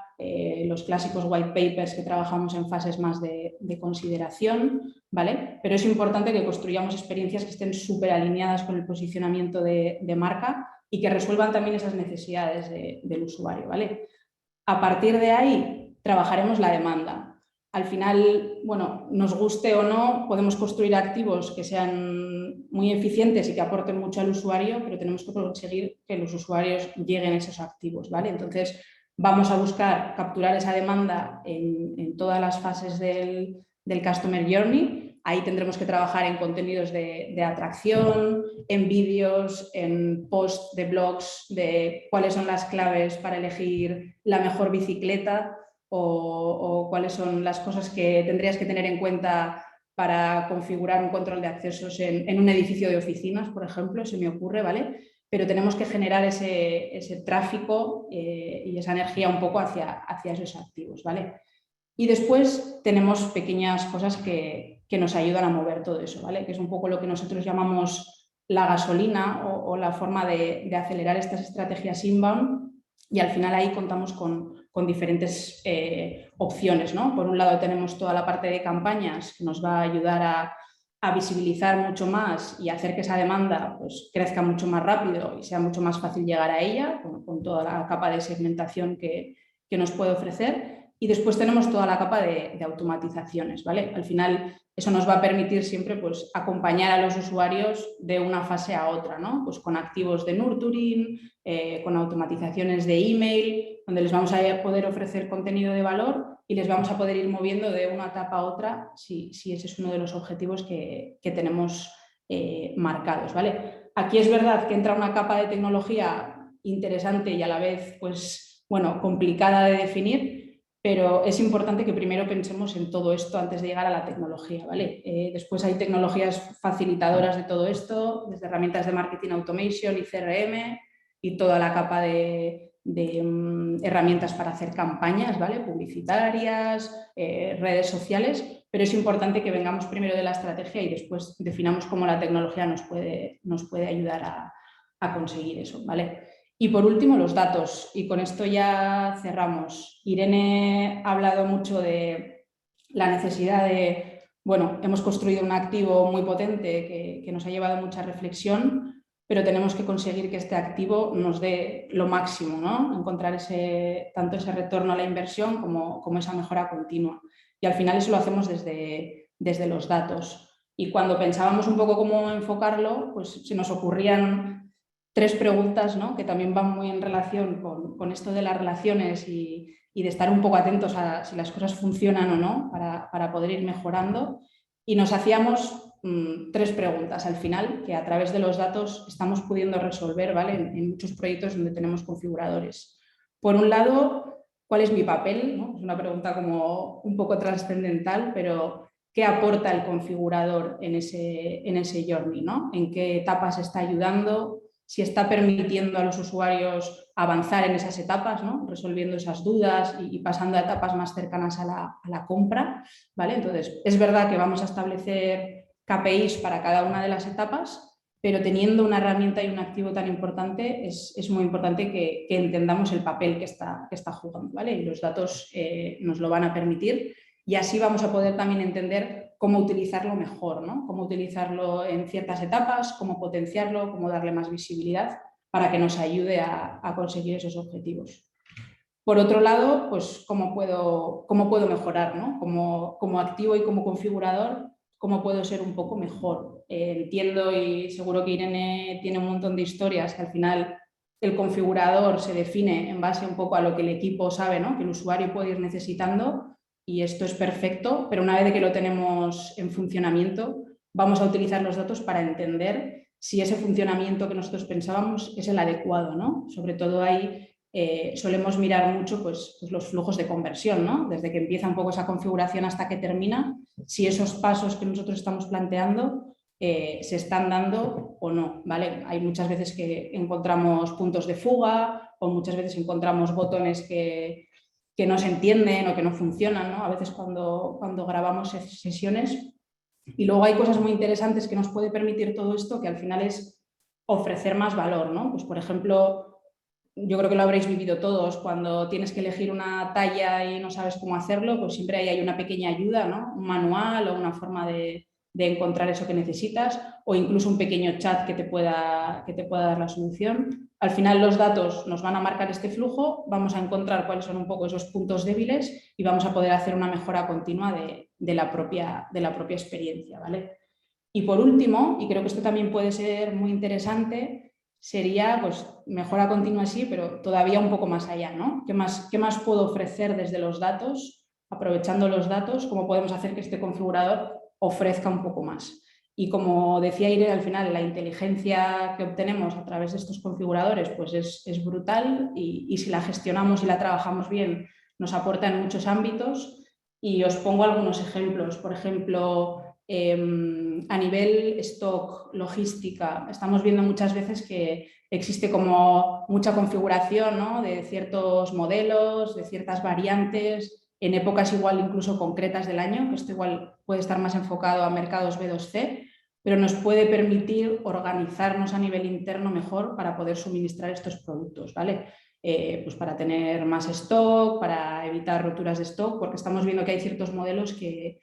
los clásicos white papers que trabajamos en fases más de consideración, ¿vale? Pero es importante que construyamos experiencias que estén súper alineadas con el posicionamiento de marca y que resuelvan también esas necesidades del usuario, ¿vale? A partir de ahí trabajaremos la demanda. Al final, bueno, nos guste o no, podemos construir activos que sean muy eficientes y que aporten mucho al usuario, pero tenemos que conseguir que los usuarios lleguen a esos activos, ¿vale? Entonces, vamos a buscar capturar esa demanda en todas las fases del Customer Journey. Ahí tendremos que trabajar en contenidos de atracción, en vídeos, en posts de blogs, de cuáles son las claves para elegir la mejor bicicleta o cuáles son las cosas que tendrías que tener en cuenta para configurar un control de accesos en un edificio de oficinas, por ejemplo, se me ocurre, ¿vale? Pero tenemos que generar ese tráfico y esa energía un poco hacia esos activos, ¿vale? Y después tenemos pequeñas cosas que nos ayudan a mover todo eso, ¿vale? Que es un poco lo que nosotros llamamos la gasolina o la forma de acelerar estas estrategias inbound, y al final ahí contamos con diferentes opciones, ¿no? Por un lado tenemos toda la parte de campañas que nos va a ayudar a visibilizar mucho más y hacer que esa demanda pues, crezca mucho más rápido y sea mucho más fácil llegar a ella con toda la capa de segmentación que nos puede ofrecer. Y después tenemos toda la capa de automatizaciones, ¿vale? Al final eso nos va a permitir siempre pues, acompañar a los usuarios de una fase a otra, ¿no? Pues con activos de nurturing, con automatizaciones de email, donde les vamos a poder ofrecer contenido de valor y les vamos a poder ir moviendo de una etapa a otra si ese es uno de los objetivos que tenemos marcados, ¿vale? Aquí es verdad que entra una capa de tecnología interesante y a la vez, pues, bueno, complicada de definir, pero es importante que primero pensemos en todo esto antes de llegar a la tecnología, ¿vale? Después hay tecnologías facilitadoras de todo esto, desde herramientas de marketing automation y CRM y toda la capa de herramientas para hacer campañas, ¿vale? Publicitarias, redes sociales, pero es importante que vengamos primero de la estrategia y después definamos cómo la tecnología nos puede ayudar a conseguir eso, ¿vale? Y por último, los datos, y con esto ya cerramos. Irene ha hablado mucho de la necesidad de, bueno, hemos construido un activo muy potente que nos ha llevado mucha reflexión, pero tenemos que conseguir que este activo nos dé lo máximo, ¿no? Encontrar tanto ese retorno a la inversión como esa mejora continua. Y al final eso lo hacemos desde los datos. Y cuando pensábamos un poco cómo enfocarlo, pues se nos ocurrían 3 preguntas, ¿no? Que también van muy en relación con esto de las relaciones y de estar un poco atentos a si las cosas funcionan o no para poder ir mejorando. Y nos hacíamos 3 preguntas al final que a través de los datos estamos pudiendo resolver, ¿vale? En muchos proyectos donde tenemos configuradores. Por un lado, ¿cuál es mi papel? ¿No? Es una pregunta como un poco trascendental, pero ¿qué aporta el configurador en ese journey, ¿no? ¿En qué etapas está ayudando? Si está permitiendo a los usuarios avanzar en esas etapas, ¿no? Resolviendo esas dudas y pasando a etapas más cercanas a la compra, ¿vale? Entonces, es verdad que vamos a establecer KPIs para cada una de las etapas, pero teniendo una herramienta y un activo tan importante, es muy importante que entendamos el papel que está jugando, ¿vale? Y los datos nos lo van a permitir y así vamos a poder también entender cómo utilizarlo mejor, ¿no? Cómo utilizarlo en ciertas etapas, cómo potenciarlo, cómo darle más visibilidad para que nos ayude a conseguir esos objetivos. Por otro lado, pues cómo puedo mejorar, ¿no? Como activo y como configurador, cómo puedo ser un poco mejor. Entiendo y seguro que Irene tiene un montón de historias que al final el configurador se define en base un poco a lo que el equipo sabe, ¿no? Que el usuario puede ir necesitando. Y esto es perfecto, pero una vez que lo tenemos en funcionamiento, vamos a utilizar los datos para entender si ese funcionamiento que nosotros pensábamos es el adecuado, ¿no? Sobre todo ahí solemos mirar mucho pues los flujos de conversión, ¿no? Desde que empieza un poco esa configuración hasta que termina, si esos pasos que nosotros estamos planteando se están dando o no, ¿vale? Hay muchas veces que encontramos puntos de fuga o muchas veces encontramos botones que no se entienden o que no funcionan, ¿no? A veces cuando grabamos sesiones. Y luego hay cosas muy interesantes que nos puede permitir todo esto, que al final es ofrecer más valor, ¿no? Pues por ejemplo, yo creo que lo habréis vivido todos, cuando tienes que elegir una talla y no sabes cómo hacerlo, pues siempre hay una pequeña ayuda, ¿no? Un manual o una forma de encontrar eso que necesitas, o incluso un pequeño chat que te pueda dar la solución. Al final los datos nos van a marcar este flujo, vamos a encontrar cuáles son un poco esos puntos débiles y vamos a poder hacer una mejora continua de la propia experiencia, ¿vale? Y por último, y creo que esto también puede ser muy interesante, sería pues mejora continua sí, pero todavía un poco más allá, ¿no? ¿Qué más puedo ofrecer desde los datos, aprovechando los datos? ¿Cómo podemos hacer que este configurador ofrezca un poco más? Y como decía Irene, al final la inteligencia que obtenemos a través de estos configuradores pues es brutal y si la gestionamos y la trabajamos bien nos aporta en muchos ámbitos. Y os pongo algunos ejemplos. Por ejemplo, a nivel stock, logística, estamos viendo muchas veces que existe como mucha configuración, ¿no? De ciertos modelos, de ciertas variantes, en épocas igual incluso concretas del año, que esto igual puede estar más enfocado a mercados B2C, pero nos puede permitir organizarnos a nivel interno mejor para poder suministrar estos productos, ¿vale? Pues para tener más stock, para evitar roturas de stock, porque estamos viendo que hay ciertos modelos que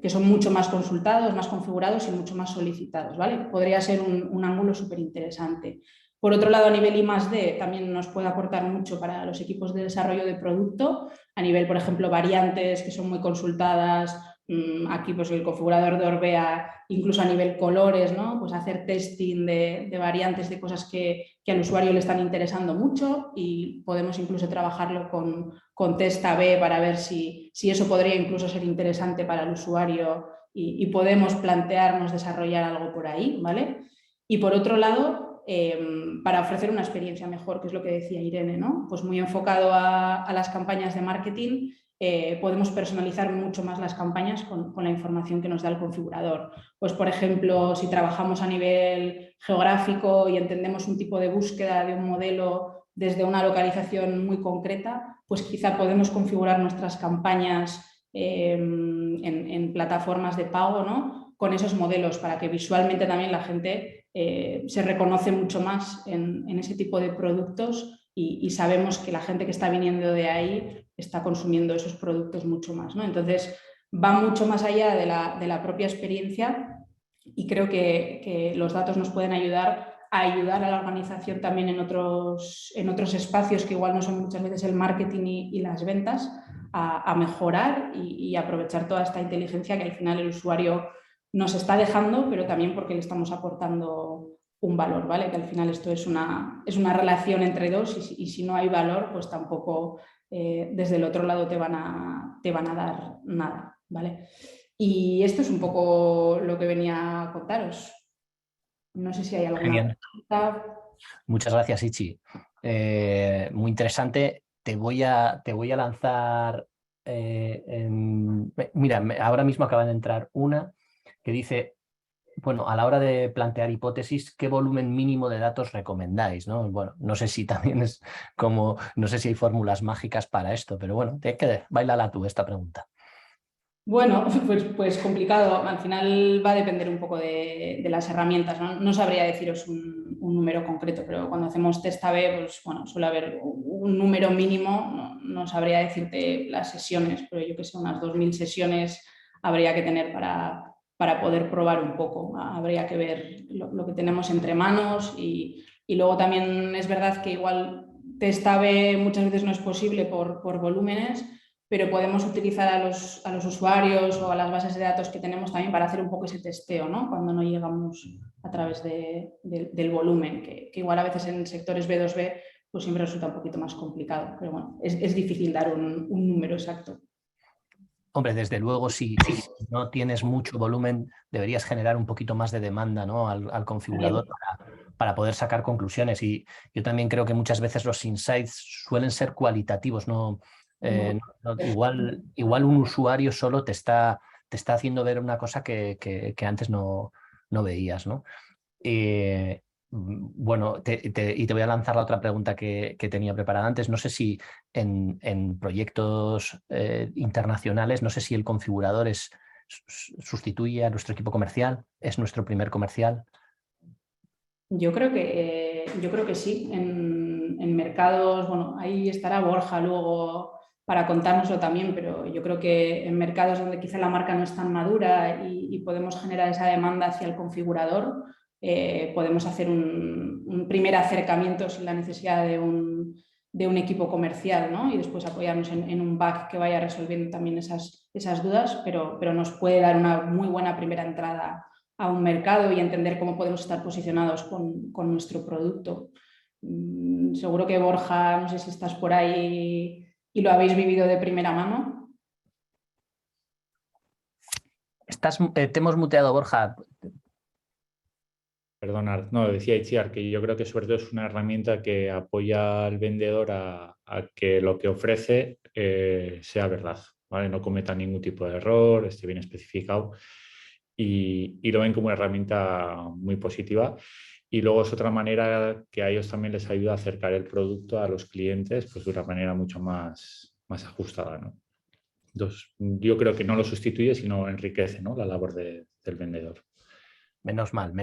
son mucho más consultados, más configurados y mucho más solicitados, ¿vale? Podría ser un ángulo súper interesante. Por otro lado, a nivel I+D también nos puede aportar mucho para los equipos de desarrollo de producto, a nivel, por ejemplo, variantes que son muy consultadas, aquí pues el configurador de Orbea, incluso a nivel colores, ¿no? Pues hacer testing de variantes de cosas que al usuario le están interesando mucho y podemos incluso trabajarlo con test A/B para ver si eso podría incluso ser interesante para el usuario y podemos plantearnos desarrollar algo por ahí, ¿vale? Y por otro lado, para ofrecer una experiencia mejor, que es lo que decía Irene, ¿no? Pues muy enfocado a las campañas de marketing, podemos personalizar mucho más las campañas con la información que nos da el configurador. Pues, por ejemplo, si trabajamos a nivel geográfico y entendemos un tipo de búsqueda de un modelo desde una localización muy concreta, pues quizá podemos configurar nuestras campañas en plataformas de pago, ¿no? Con esos modelos para que visualmente también la gente se reconoce mucho más en ese tipo de productos y sabemos que la gente que está viniendo de ahí está consumiendo esos productos mucho más, ¿no? Entonces va mucho más allá de la propia experiencia y creo que los datos nos pueden ayudar a la organización también en otros espacios que igual no son muchas veces el marketing y las ventas, a mejorar y aprovechar toda esta inteligencia que al final el usuario nos está dejando, pero también porque le estamos aportando un valor, ¿vale? Que al final esto es una relación entre dos y si no hay valor, pues tampoco desde el otro lado te van a dar nada, ¿vale? Y esto es un poco lo que venía a contaros. No sé si hay alguna pregunta. Muchas gracias, Ichi. Muy interesante. Te voy a lanzar... mira, ahora mismo acaba de entrar una que dice, bueno, a la hora de plantear hipótesis, ¿qué volumen mínimo de datos recomendáis? ¿No? Bueno, no sé si también es como, no sé si hay fórmulas mágicas para esto, pero bueno, bailala tú esta pregunta. Bueno, pues complicado. Al final va a depender un poco de las herramientas. No sabría deciros un número concreto, pero cuando hacemos test A/B, pues bueno, suele haber un número mínimo. No sabría decirte las sesiones, pero yo que sé, unas 2000 sesiones habría que tener para poder probar un poco. Habría que ver lo que tenemos entre manos y luego también es verdad que igual test A/B muchas veces no es posible por volúmenes, pero podemos utilizar a los usuarios o a las bases de datos que tenemos también para hacer un poco ese testeo, ¿no? Cuando no llegamos a través del volumen, que igual a veces en sectores B2B pues siempre resulta un poquito más complicado, pero bueno, es difícil dar un número exacto. Hombre, desde luego, si no tienes mucho volumen, deberías generar un poquito más de demanda, ¿no?, al configurador para poder sacar conclusiones. Y yo también creo que muchas veces los insights suelen ser cualitativos, ¿no? Igual un usuario solo te está haciendo ver una cosa que antes no veías, ¿no? Bueno, y te voy a lanzar la otra pregunta que tenía preparada antes. No sé si en proyectos internacionales, no sé si el configurador sustituye a nuestro equipo comercial, es nuestro primer comercial. Yo creo que sí. En mercados, bueno, ahí estará Borja luego para contárnoslo también, pero yo creo que en mercados donde quizá la marca no es tan madura y podemos generar esa demanda hacia el configurador, podemos hacer un primer acercamiento sin la necesidad de un equipo comercial, ¿no? Y después apoyarnos en un back que vaya resolviendo también esas dudas, pero nos puede dar una muy buena primera entrada a un mercado y entender cómo podemos estar posicionados con nuestro producto. Seguro que Borja, no sé si estás por ahí y lo habéis vivido de primera mano. Te hemos muteado, Borja. Perdonad, no, decía Itziar que yo creo que sobre todo es una herramienta que apoya al vendedor a que lo que ofrece sea verdad, ¿vale? No cometa ningún tipo de error, esté bien especificado y lo ven como una herramienta muy positiva. Y luego es otra manera que a ellos también les ayuda a acercar el producto a los clientes pues de una manera mucho más ajustada, ¿no? Entonces, yo creo que no lo sustituye, sino enriquece, ¿no?, la labor del vendedor. Menos mal.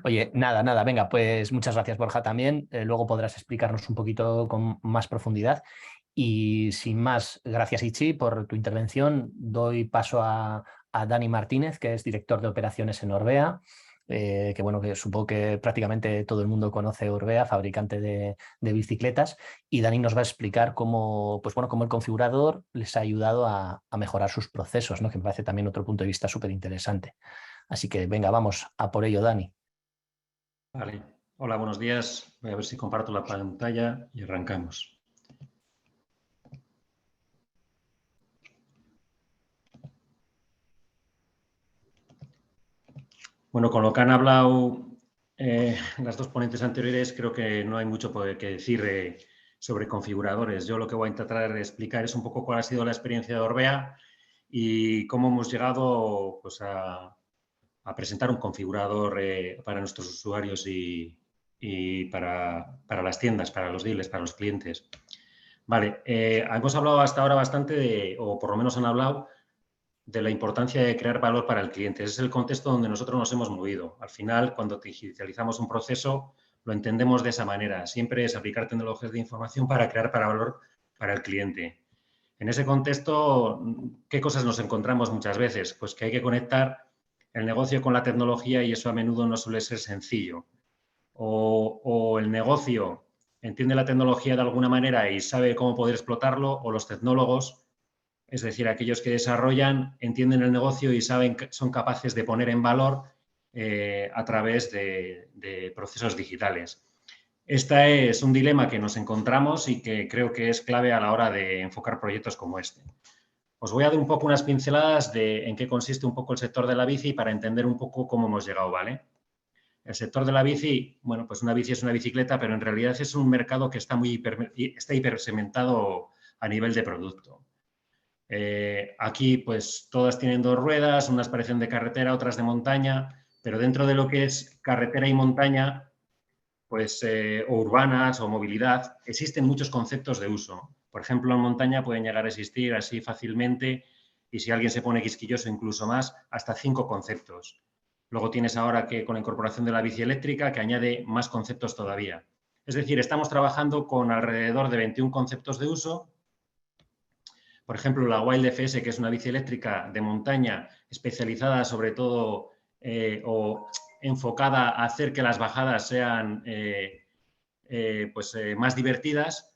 Oye, nada, venga, pues muchas gracias, Borja, también. Luego podrás explicarnos un poquito con más profundidad. Y sin más, gracias, Ichi, por tu intervención. Doy paso a Dani Martínez, que es director de operaciones en Orbea, que bueno, que supongo que prácticamente todo el mundo conoce Orbea, fabricante de bicicletas, y Dani nos va a explicar cómo el configurador les ha ayudado a mejorar sus procesos, ¿no?, que me parece también otro punto de vista súper interesante. Así que venga, vamos a por ello, Dani. Vale. Hola, buenos días. Voy a ver si comparto la pantalla y arrancamos. Bueno, con lo que han hablado las dos ponentes anteriores, creo que no hay mucho que decir sobre configuradores. Yo lo que voy a intentar de explicar es un poco cuál ha sido la experiencia de Orbea y cómo hemos llegado pues, a presentar un configurador para nuestros usuarios y para las tiendas, para los dealers, para los clientes. Vale, hemos hablado hasta ahora bastante o por lo menos han hablado de la importancia de crear valor para el cliente. Ese es el contexto donde nosotros nos hemos movido. Al final, cuando digitalizamos un proceso, lo entendemos de esa manera. Siempre es aplicar tecnologías de información para crear valor para el cliente. En ese contexto, ¿qué cosas nos encontramos muchas veces? Pues que hay que conectar el negocio con la tecnología y eso a menudo no suele ser sencillo. O el negocio entiende la tecnología de alguna manera y sabe cómo poder explotarlo, o los tecnólogos, es decir, aquellos que desarrollan, entienden el negocio y saben que son capaces de poner en valor a través de procesos digitales. Este es un dilema que nos encontramos y que creo que es clave a la hora de enfocar proyectos como este. Os voy a dar un poco unas pinceladas de en qué consiste un poco el sector de la bici para entender un poco cómo hemos llegado, ¿vale? El sector de la bici, bueno, pues una bici es una bicicleta, pero en realidad es un mercado que está hipersegmentado a nivel de producto. Aquí, pues, todas tienen dos ruedas, unas parecen de carretera, otras de montaña, pero dentro de lo que es carretera y montaña, pues, o urbanas o movilidad, existen muchos conceptos de uso. Por ejemplo, en montaña pueden llegar a existir así fácilmente, y si alguien se pone quisquilloso incluso más, hasta 5 conceptos. Luego tienes ahora que con la incorporación de la bici eléctrica que añade más conceptos todavía. Es decir, estamos trabajando con alrededor de 21 conceptos de uso. Por ejemplo, la Wild FS, que es una bici eléctrica de montaña especializada sobre todo o enfocada a hacer que las bajadas sean más divertidas.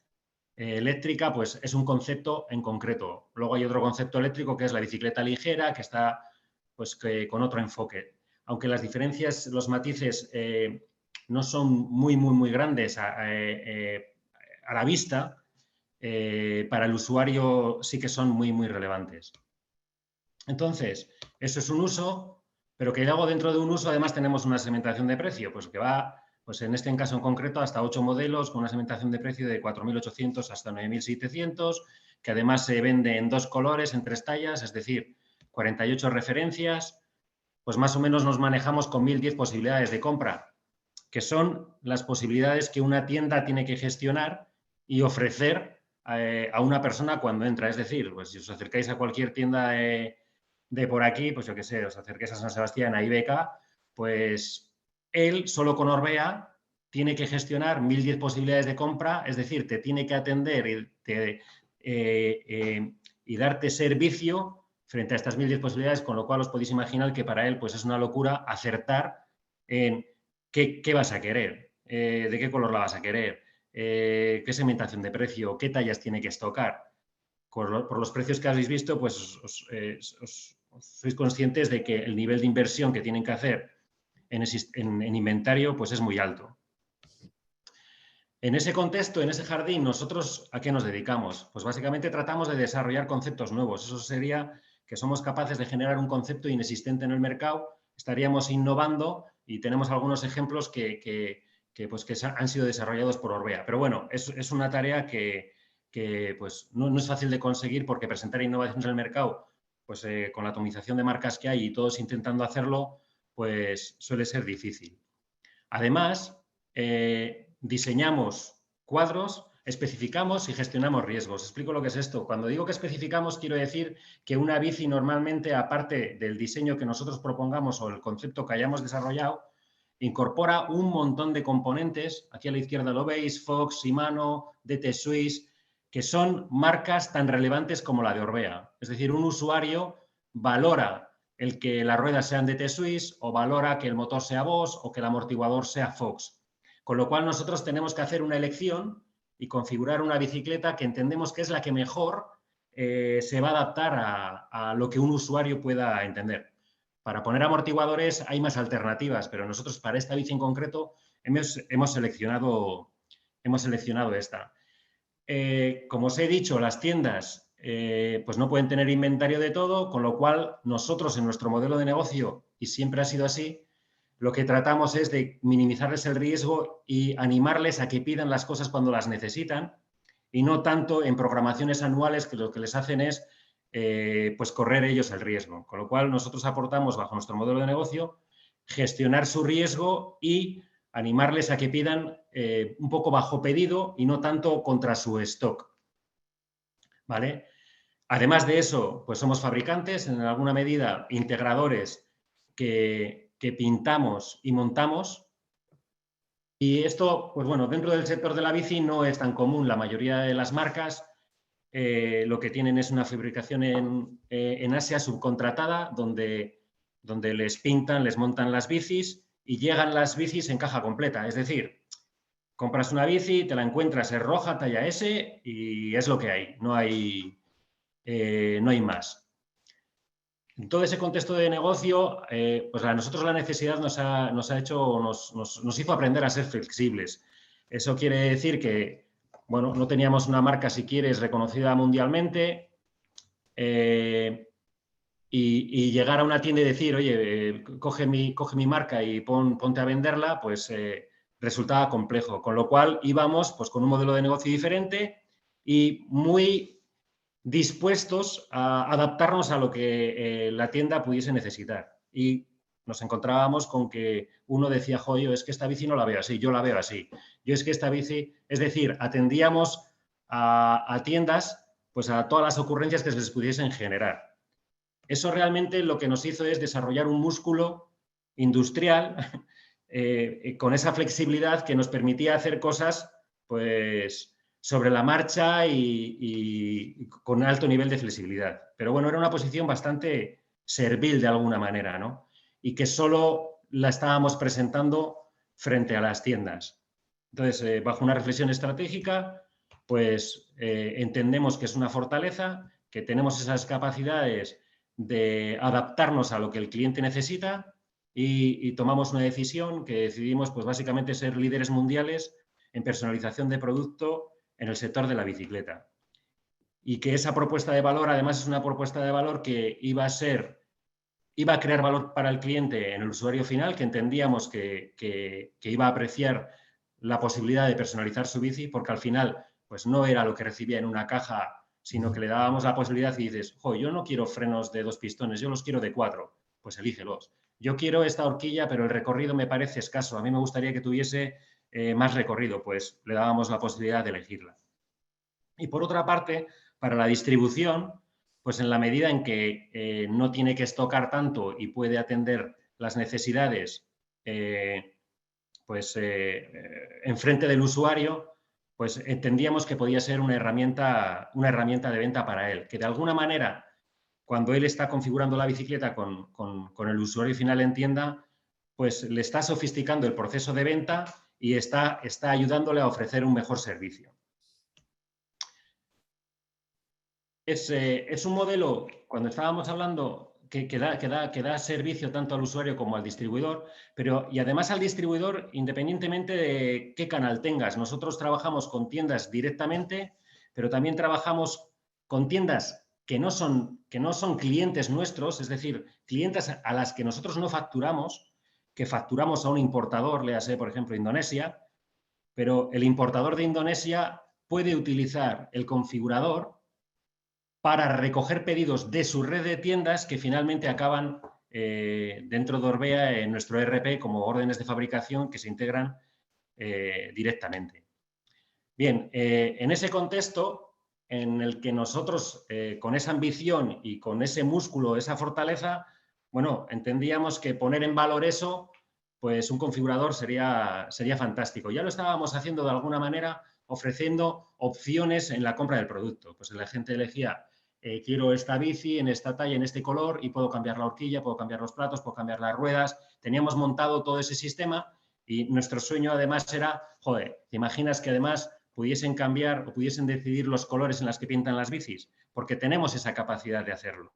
Eléctrica, pues es un concepto en concreto. Luego hay otro concepto eléctrico que es la bicicleta ligera, que está pues con otro enfoque. Aunque las diferencias, los matices no son muy grandes a la vista, para el usuario sí que son muy, muy relevantes. Entonces, eso es un uso, pero que luego dentro de un uso además tenemos una segmentación de precio, pues que va, pues en este caso en concreto, hasta 8 modelos con una segmentación de precio de 4.800 hasta 9.700, que además se vende en 2 colores, en 3 tallas, es decir, 48 referencias, pues más o menos nos manejamos con 1.010 posibilidades de compra, que son las posibilidades que una tienda tiene que gestionar y ofrecer a una persona cuando entra. Es decir, pues si os acercáis a cualquier tienda de por aquí, pues yo qué sé, os acerquéis a San Sebastián, a Ibeca, pues él, solo con Orbea, tiene que gestionar 1.010 posibilidades de compra, es decir, te tiene que atender y darte servicio frente a estas 1.010 posibilidades, con lo cual os podéis imaginar que para él pues es una locura acertar en qué vas a querer, de qué color la vas a querer, qué segmentación de precio, qué tallas tiene que estocar. Por los precios que habéis visto, pues sois conscientes de que el nivel de inversión que tienen que hacer en inventario pues es muy alto. En ese contexto, en ese jardín, ¿nosotros a qué nos dedicamos? Pues básicamente tratamos de desarrollar conceptos nuevos. Eso sería que somos capaces de generar un concepto inexistente en el mercado, estaríamos innovando y tenemos algunos ejemplos que han sido desarrollados por Orbea. Pero bueno, es una tarea que pues, no es fácil de conseguir porque presentar innovaciones en el mercado, pues con la atomización de marcas que hay y todos intentando hacerlo, pues suele ser difícil. Además, diseñamos cuadros, especificamos y gestionamos riesgos. Explico lo que es esto. Cuando digo que especificamos, quiero decir que una bici normalmente, aparte del diseño que nosotros propongamos o el concepto que hayamos desarrollado, incorpora un montón de componentes. Aquí a la izquierda lo veis, Fox, Shimano, DT Swiss, que son marcas tan relevantes como la de Orbea. Es decir, un usuario valora el que las ruedas sean DT Swiss o valora que el motor sea Bosch o que el amortiguador sea Fox. Con lo cual nosotros tenemos que hacer una elección y configurar una bicicleta que entendemos que es la que mejor se va a adaptar a lo que un usuario pueda entender. Para poner amortiguadores hay más alternativas, pero nosotros para esta bici en concreto hemos seleccionado esta. Como os he dicho, las tiendas pues no pueden tener inventario de todo, con lo cual nosotros en nuestro modelo de negocio, y siempre ha sido así, lo que tratamos es de minimizarles el riesgo y animarles a que pidan las cosas cuando las necesitan y no tanto en programaciones anuales que lo que les hacen es pues correr ellos el riesgo. Con lo cual nosotros aportamos bajo nuestro modelo de negocio gestionar su riesgo y animarles a que pidan un poco bajo pedido y no tanto contra su stock. ¿Vale? Además de eso, pues somos fabricantes, en alguna medida integradores que pintamos y montamos. Y esto, pues bueno, dentro del sector de la bici no es tan común. La mayoría de las marcas lo que tienen es una fabricación en Asia subcontratada, donde les pintan, les montan las bicis y llegan las bicis en caja completa. Es decir, compras una bici, te la encuentras, es roja, talla S y es lo que hay. No hay más. En todo ese contexto de negocio, pues a nosotros la necesidad nos hizo aprender a ser flexibles. Eso quiere decir que, bueno, no teníamos una marca, si quieres, reconocida mundialmente y llegar a una tienda y decir, oye, coge mi marca y ponte a venderla, pues resultaba complejo. Con lo cual íbamos pues, con un modelo de negocio diferente y muy dispuestos a adaptarnos a lo que la tienda pudiese necesitar. Y nos encontrábamos con que uno decía, joder, es que esta bici no la veo así, yo la veo así. Yo es que esta bici, es decir, atendíamos a tiendas pues a todas las ocurrencias que se les pudiesen generar. Eso realmente lo que nos hizo es desarrollar un músculo industrial con esa flexibilidad que nos permitía hacer cosas pues sobre la marcha y con alto nivel de flexibilidad. Pero bueno, era una posición bastante servil de alguna manera, ¿no? Y que solo la estábamos presentando frente a las tiendas. Entonces, bajo una reflexión estratégica, pues entendemos que es una fortaleza, que tenemos esas capacidades de adaptarnos a lo que el cliente necesita y tomamos una decisión que decidimos, pues básicamente ser líderes mundiales en personalización de producto en el sector de la bicicleta. y que esa propuesta de valor además es una propuesta de valor que iba a crear valor para el cliente en el usuario final, que entendíamos que iba a apreciar la posibilidad de personalizar su bici, porque al final pues no era lo que recibía en una caja, sino que le dábamos la posibilidad y dices, jo, yo no quiero frenos de 2 pistones, yo los quiero de 4, pues elígelos. Yo quiero esta horquilla, pero el recorrido me parece escaso, a mí me gustaría que tuviese más recorrido, pues le dábamos la posibilidad de elegirla. Y por otra parte, para la distribución, pues en la medida en que no tiene que estocar tanto y puede atender las necesidades enfrente del usuario, pues entendíamos que podía ser una herramienta de venta para él, que de alguna manera, cuando él está configurando la bicicleta con el usuario final en tienda, pues le está sofisticando el proceso de venta y está ayudándole a ofrecer un mejor servicio. Es un modelo, cuando estábamos hablando, que da servicio tanto al usuario como al distribuidor, y además al distribuidor independientemente de qué canal tengas. Nosotros trabajamos con tiendas directamente, pero también trabajamos con tiendas que no son clientes nuestros, es decir, clientes a las que nosotros no facturamos, que facturamos a un importador, léase por ejemplo Indonesia, pero el importador de Indonesia puede utilizar el configurador para recoger pedidos de su red de tiendas que finalmente acaban dentro de Orbea en nuestro ERP como órdenes de fabricación que se integran directamente. Bien, en ese contexto en el que nosotros con esa ambición y con ese músculo, esa fortaleza, bueno, entendíamos que poner en valor eso, pues un configurador sería fantástico. Ya lo estábamos haciendo de alguna manera ofreciendo opciones en la compra del producto. Pues la gente elegía quiero esta bici en esta talla, en este color y puedo cambiar la horquilla, puedo cambiar los platos, puedo cambiar las ruedas. Teníamos montado todo ese sistema y nuestro sueño además era, joder, ¿te imaginas que además pudiesen cambiar o pudiesen decidir los colores en las que pintan las bicis? Porque tenemos esa capacidad de hacerlo.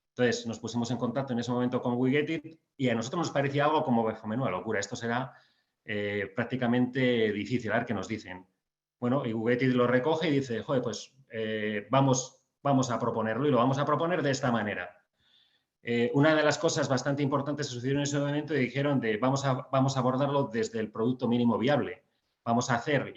Entonces nos pusimos en contacto en ese momento con WeGetIt y a nosotros nos parecía algo como, menuda locura, esto será prácticamente difícil, a ver qué nos dicen. Bueno, y WeGetIt lo recoge y dice, joder, pues vamos a proponerlo y lo vamos a proponer de esta manera. Una de las cosas bastante importantes que sucedieron en ese momento dijeron vamos a abordarlo desde el producto mínimo viable. Vamos a hacer,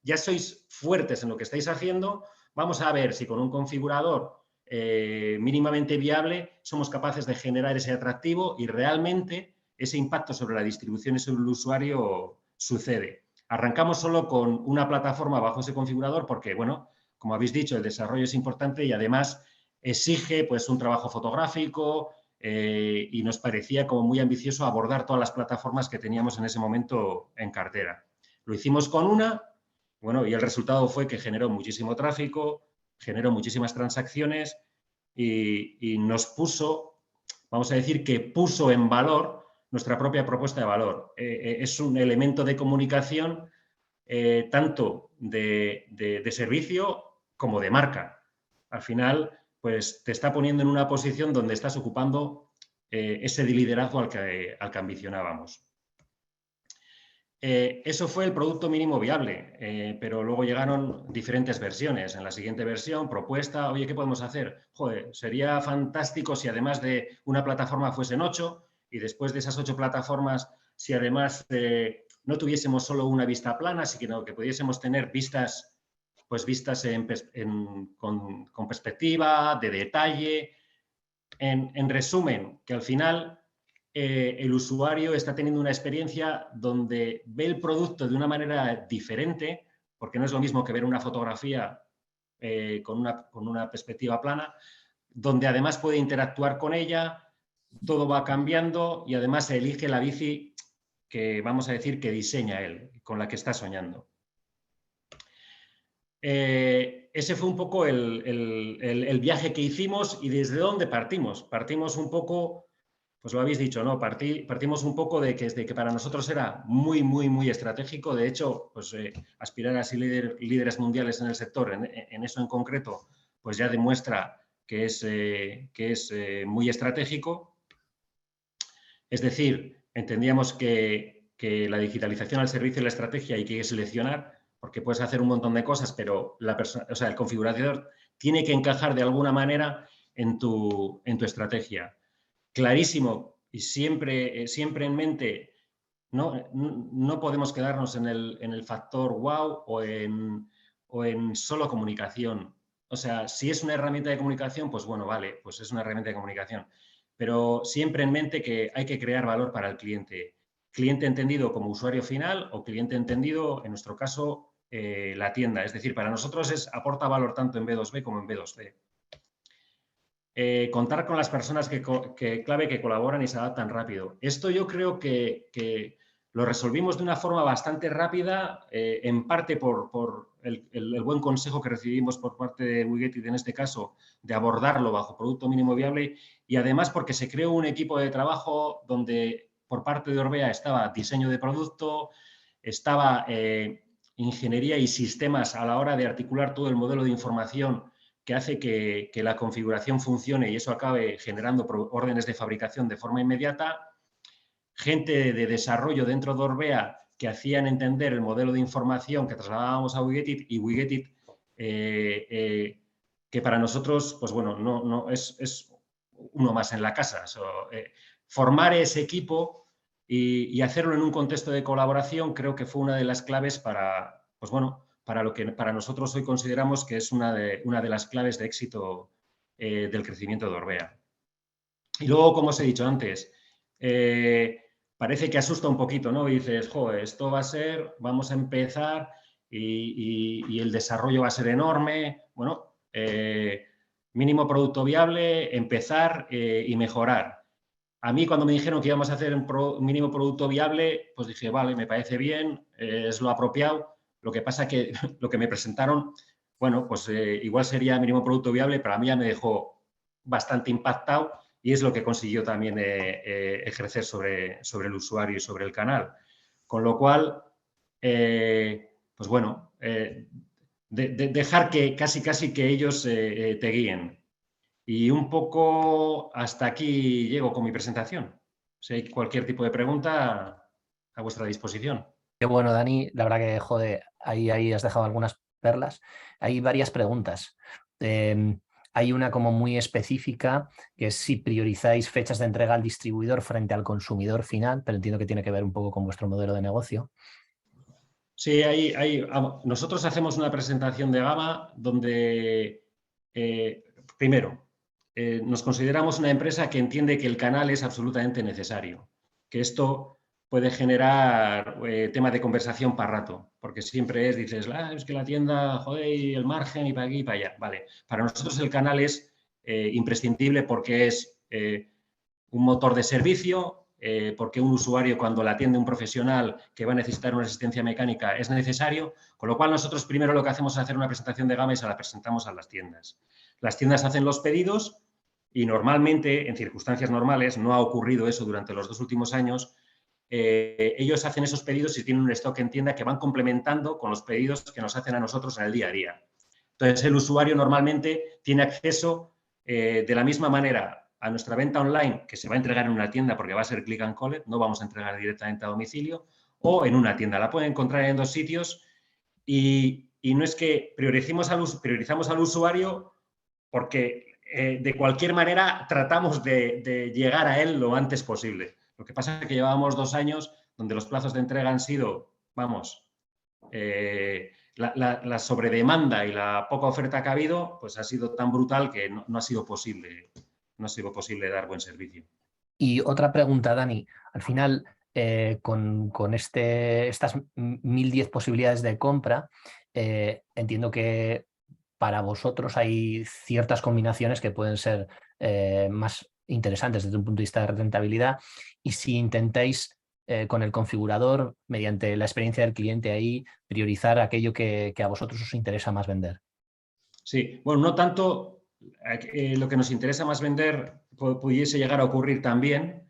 ya sois fuertes en lo que estáis haciendo, vamos a ver si con un configurador mínimamente viable somos capaces de generar ese atractivo y realmente ese impacto sobre la distribución y sobre el usuario sucede. Arrancamos solo con una plataforma bajo ese configurador porque, bueno, como habéis dicho, el desarrollo es importante y además exige pues, un trabajo fotográfico y nos parecía como muy ambicioso abordar todas las plataformas que teníamos en ese momento en cartera. Lo hicimos con una, bueno, y el resultado fue que generó muchísimo tráfico, generó muchísimas transacciones y nos puso, vamos a decir que puso en valor nuestra propia propuesta de valor. Es un elemento de comunicación tanto de servicio como de marca. Al final, pues te está poniendo en una posición donde estás ocupando ese liderazgo al que ambicionábamos. Eso fue el producto mínimo viable, pero luego llegaron diferentes versiones. En la siguiente versión, propuesta, oye, ¿qué podemos hacer? Joder, sería fantástico si además de una plataforma fuesen 8 y después de esas 8 plataformas, si además no tuviésemos solo una vista plana, sino que pudiésemos tener vistas con perspectiva, de detalle. En resumen, que al final el usuario está teniendo una experiencia donde ve el producto de una manera diferente, porque no es lo mismo que ver una fotografía con una perspectiva plana, donde además puede interactuar con ella, todo va cambiando y además se elige la bici que vamos a decir que diseña él, con la que está soñando. Ese fue un poco el viaje que hicimos y desde dónde partimos. Partimos un poco, pues lo habéis dicho, ¿no? Partimos un poco de que para nosotros era muy, muy, muy estratégico. De hecho, pues aspirar a ser líderes mundiales en el sector, en eso en concreto, pues ya demuestra que es muy estratégico. Es decir, entendíamos que la digitalización al servicio de la estrategia hay que seleccionar, porque puedes hacer un montón de cosas, pero el configurador tiene que encajar de alguna manera en tu estrategia. Clarísimo y siempre en mente, no podemos quedarnos en el factor wow o en solo comunicación. O sea, si es una herramienta de comunicación, pues bueno, vale, pues es una herramienta de comunicación. Pero siempre en mente que hay que crear valor para el cliente. Cliente entendido como usuario final o cliente entendido, en nuestro caso, la tienda. Es decir, para nosotros aporta valor tanto en B2B como en B2C. Contar con las personas clave que colaboran y se adaptan rápido. Esto yo creo que lo resolvimos de una forma bastante rápida, en parte por el buen consejo que recibimos por parte de WeGetit, en este caso, de abordarlo bajo producto mínimo viable, y además porque se creó un equipo de trabajo donde por parte de Orbea estaba diseño de producto, estaba ingeniería y sistemas a la hora de articular todo el modelo de información que hace que la configuración funcione y eso acabe generando órdenes de fabricación de forma inmediata, gente de desarrollo dentro de Orbea que hacían entender el modelo de información que trasladábamos a WeGetit y WeGetit, que para nosotros, pues bueno, no es uno más en la casa. Formar ese equipo y hacerlo en un contexto de colaboración creo que fue una de las claves para, pues bueno, para lo que para nosotros hoy consideramos que es una de las claves de éxito del crecimiento de Orbea. Y luego, como os he dicho antes, parece que asusta un poquito, ¿no? Y dices, joder, esto va a ser, vamos a empezar y el desarrollo va a ser enorme. Bueno, mínimo producto viable, empezar y mejorar. A mí, cuando me dijeron que íbamos a hacer un mínimo producto viable, pues dije, vale, me parece bien, es lo apropiado. Lo que pasa que lo que me presentaron, bueno, pues igual sería mínimo producto viable, pero a mí ya me dejó bastante impactado y es lo que consiguió también ejercer sobre el usuario y sobre el canal. Con lo cual, pues bueno, dejar que casi que ellos te guíen. Y un poco hasta aquí llego con mi presentación. Si hay cualquier tipo de pregunta, a vuestra disposición. Qué bueno, Dani. La verdad que, joder, ahí has dejado algunas perlas. Hay varias preguntas. Hay una como muy específica, que es si priorizáis fechas de entrega al distribuidor frente al consumidor final, pero entiendo que tiene que ver un poco con vuestro modelo de negocio. Sí, nosotros hacemos una presentación de gama donde, primero, nos consideramos una empresa que entiende que el canal es absolutamente necesario, que esto puede generar tema de conversación para rato, porque siempre dices, es que la tienda, joder, y el margen y para aquí y para allá. Vale, para nosotros el canal es imprescindible porque es un motor de servicio, porque un usuario cuando la atiende un profesional que va a necesitar una asistencia mecánica es necesario, con lo cual nosotros primero lo que hacemos es hacer una presentación de gama y se la presentamos a las tiendas. Las tiendas hacen los pedidos y normalmente, en circunstancias normales, no ha ocurrido eso durante los 2 últimos años, ellos hacen esos pedidos y tienen un stock en tienda que van complementando con los pedidos que nos hacen a nosotros en el día a día. Entonces, el usuario normalmente tiene acceso de la misma manera a nuestra venta online, que se va a entregar en una tienda porque va a ser click and collect, no vamos a entregar directamente a domicilio, o en una tienda. La pueden encontrar en 2 sitios y no es que priorizamos al usuario porque de cualquier manera tratamos de llegar a él lo antes posible. Lo que pasa es que llevábamos 2 años donde los plazos de entrega han sido, vamos, la sobredemanda y la poca oferta que ha habido, pues ha sido tan brutal que no ha sido posible. No ha sido posible dar buen servicio. Y otra pregunta, Dani. Al final, con estas 1010 posibilidades de compra, entiendo que para vosotros hay ciertas combinaciones que pueden ser más interesantes desde un punto de vista de rentabilidad. Y si intentáis con el configurador, mediante la experiencia del cliente ahí, priorizar aquello que a vosotros os interesa más vender. Sí, bueno, no tanto lo que nos interesa más vender pudiese llegar a ocurrir también.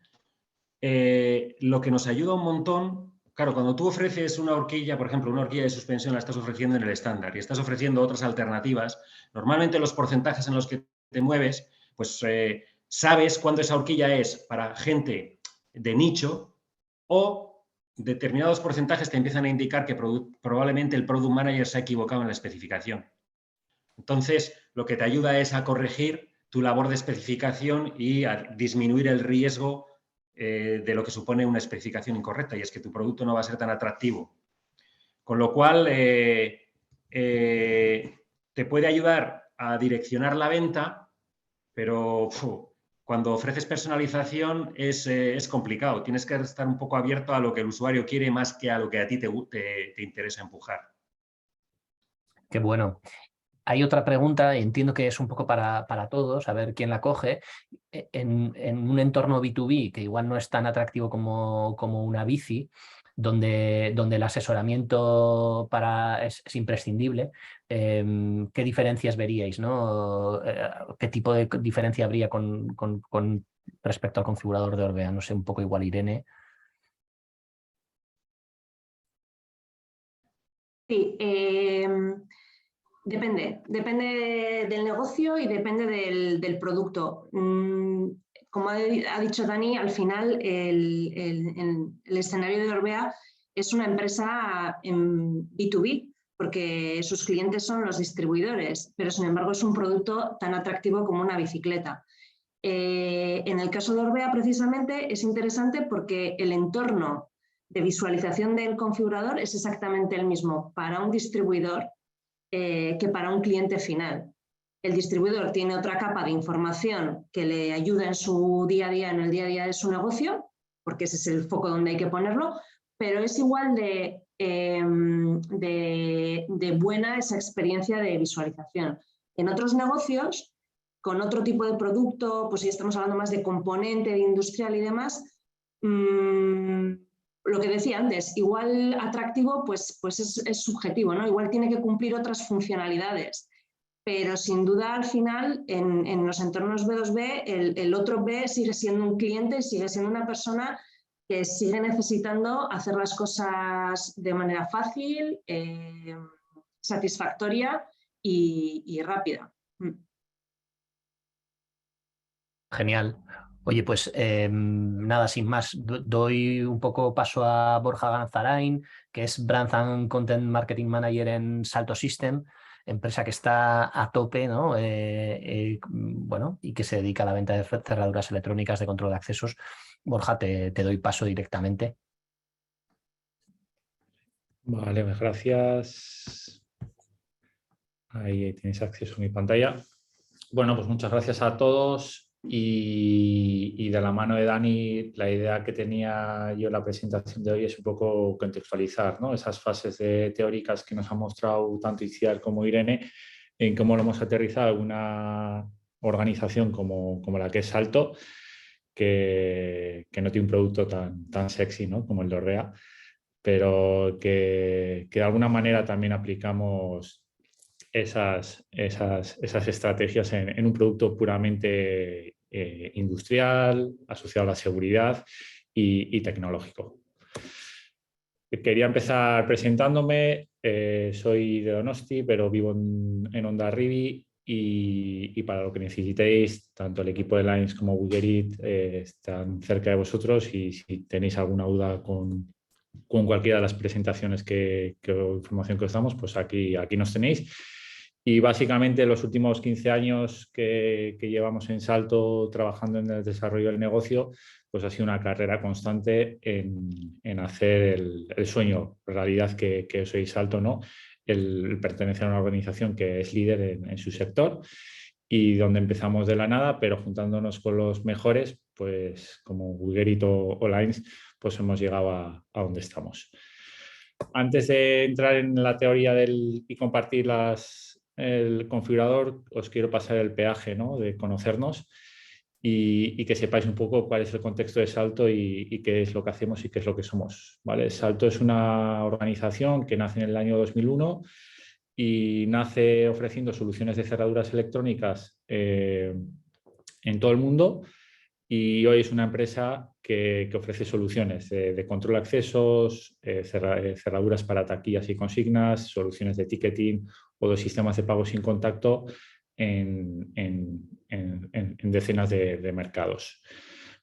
Lo que nos ayuda un montón, claro, cuando tú ofreces una horquilla, por ejemplo, una horquilla de suspensión la estás ofreciendo en el estándar y estás ofreciendo otras alternativas, normalmente los porcentajes en los que te mueves, pues sabes cuándo esa horquilla es para gente de nicho o determinados porcentajes te empiezan a indicar que probablemente el Product Manager se ha equivocado en la especificación. Entonces, lo que te ayuda es a corregir tu labor de especificación y a disminuir el riesgo de lo que supone una especificación incorrecta, y es que tu producto no va a ser tan atractivo. Con lo cual, te puede ayudar a direccionar la venta, pero cuando ofreces personalización es complicado. Tienes que estar un poco abierto a lo que el usuario quiere más que a lo que a ti te interesa empujar. Qué bueno. Hay otra pregunta, entiendo que es un poco para todos, a ver quién la coge. En un entorno B2B, que igual no es tan atractivo como una bici, donde el asesoramiento es imprescindible, ¿qué diferencias veríais, ¿no? ¿Qué tipo de diferencia habría con respecto al configurador de Orbea? No sé, un poco igual Irene. Sí, depende del negocio y depende del producto. Como ha dicho Dani, al final el escenario de Orbea es una empresa en B2B, porque sus clientes son los distribuidores, pero sin embargo es un producto tan atractivo como una bicicleta. En el caso de Orbea, precisamente, es interesante porque el entorno de visualización del configurador es exactamente el mismo para un distribuidor que para un cliente final. El distribuidor tiene otra capa de información que le ayuda en su día a día, en el día a día de su negocio, porque ese es el foco donde hay que ponerlo, pero es igual de buena esa experiencia de visualización. En otros negocios, con otro tipo de producto, pues si estamos hablando más de componente, de industrial y demás, lo que decía antes, igual atractivo pues es subjetivo, ¿no? Igual tiene que cumplir otras funcionalidades, pero sin duda al final en los entornos B2B el otro B sigue siendo un cliente, sigue siendo una persona que sigue necesitando hacer las cosas de manera fácil, satisfactoria y rápida. Genial. Oye, pues nada, sin más, doy un poco paso a Borja Ganzarain, que es Brand and Content Marketing Manager en Salto System, empresa que está a tope, ¿no? Bueno, y que se dedica a la venta de cerraduras electrónicas de control de accesos. Borja, te doy paso directamente. Vale, gracias. Ahí tienes acceso a mi pantalla. Bueno, pues muchas gracias a todos. Y de la mano de Dani, la idea que tenía yo en la presentación de hoy es un poco contextualizar, ¿no? Esas fases teóricas que nos ha mostrado tanto Itziar como Irene, en cómo lo hemos aterrizado en una organización como la que es Salto, que no tiene un producto tan sexy, ¿no? Como el de Orbea, pero que de alguna manera también aplicamos esas estrategias en un producto puramente industrial, asociado a la seguridad y tecnológico. Quería empezar presentándome. Soy de Donosti, pero vivo en Hondarribia y para lo que necesitéis, tanto el equipo de Lines como Wigerit están cerca de vosotros, y si tenéis alguna duda con cualquiera de las presentaciones o información que os damos, pues aquí nos tenéis. Y básicamente los últimos 15 años que llevamos en Salto trabajando en el desarrollo del negocio, pues ha sido una carrera constante en hacer el sueño realidad que soy Salto, ¿no? El pertenecer a una organización que es líder en su sector, y donde empezamos de la nada, pero juntándonos con los mejores, pues como Wigerit o Lines, pues hemos llegado a donde estamos. Antes de entrar en la teoría y compartir el configurador, os quiero pasar el peaje, ¿no? De conocernos y que sepáis un poco cuál es el contexto de Salto y qué es lo que hacemos y qué es lo que somos, ¿vale? Salto es una organización que nace en el año 2001 y nace ofreciendo soluciones de cerraduras electrónicas en todo el mundo. Y hoy es una empresa que ofrece soluciones de control de accesos, cerraduras para taquillas y consignas, soluciones de ticketing o de sistemas de pago sin contacto en decenas de mercados.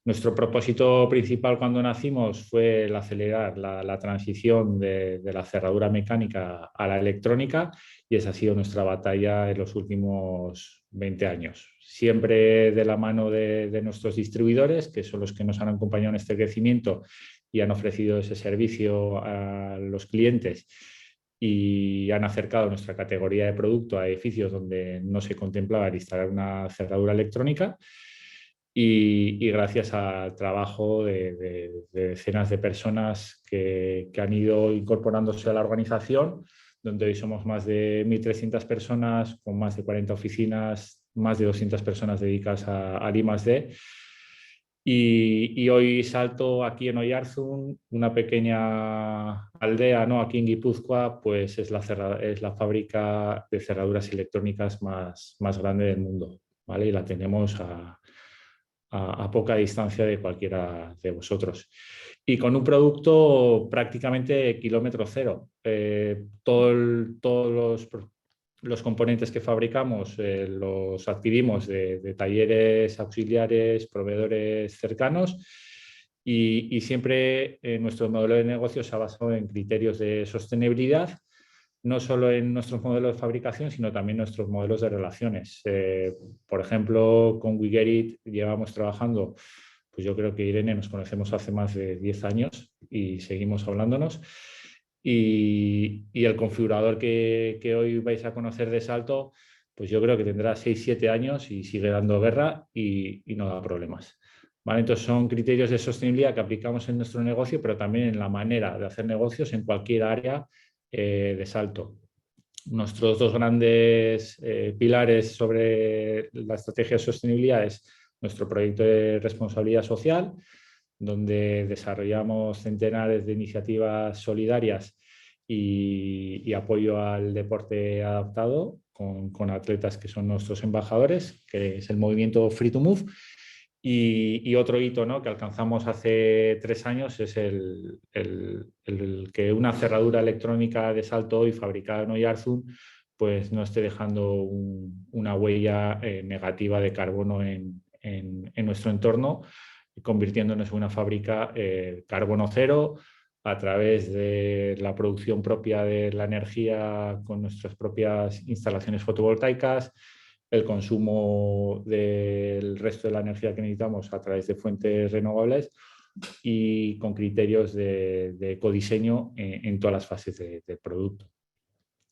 Nuestro propósito principal cuando nacimos fue el acelerar la transición de la cerradura mecánica a la electrónica, y esa ha sido nuestra batalla en los últimos 20 años. Siempre de la mano de nuestros distribuidores, que son los que nos han acompañado en este crecimiento y han ofrecido ese servicio a los clientes y han acercado nuestra categoría de producto a edificios donde no se contemplaba el instalar una cerradura electrónica. Y gracias al trabajo de decenas de personas que han ido incorporándose a la organización, donde hoy somos más de 1.300 personas, con más de 40 oficinas, más de 200 personas dedicadas al I+D. Y hoy Salto, aquí en Oiarzun, una pequeña aldea, ¿no? Aquí en Guipúzcoa, pues es la fábrica de cerraduras electrónicas más grande del mundo, ¿vale? Y la tenemos a poca distancia de cualquiera de vosotros. Y con un producto prácticamente kilómetro cero. Todos los componentes que fabricamos los adquirimos de talleres auxiliares, proveedores cercanos, y siempre nuestro modelo de negocio se ha basado en criterios de sostenibilidad, no solo en nuestros modelos de fabricación, sino también en nuestros modelos de relaciones. Por ejemplo, con WeGetIt llevamos trabajando, pues yo creo que Irene nos conocemos hace más de 10 años y seguimos hablándonos. Y el configurador que hoy vais a conocer de Salto, pues yo creo que tendrá 6-7 años y sigue dando guerra y no da problemas. ¿Vale? Entonces son criterios de sostenibilidad que aplicamos en nuestro negocio, pero también en la manera de hacer negocios en cualquier área de Salto. Nuestros dos grandes pilares sobre la estrategia de sostenibilidad es nuestro proyecto de responsabilidad social, donde desarrollamos centenares de iniciativas solidarias y apoyo al deporte adaptado con atletas que son nuestros embajadores, que es el movimiento Free to Move. Y otro hito, ¿no?, que alcanzamos hace 3 años es el que una cerradura electrónica de Salto hoy fabricada en Oiarzun pues no esté dejando una huella negativa de carbono en nuestro entorno, convirtiéndonos en una fábrica carbono cero a través de la producción propia de la energía con nuestras propias instalaciones fotovoltaicas, el consumo del resto de la energía que necesitamos a través de fuentes renovables y con criterios de ecodiseño en todas las fases del producto.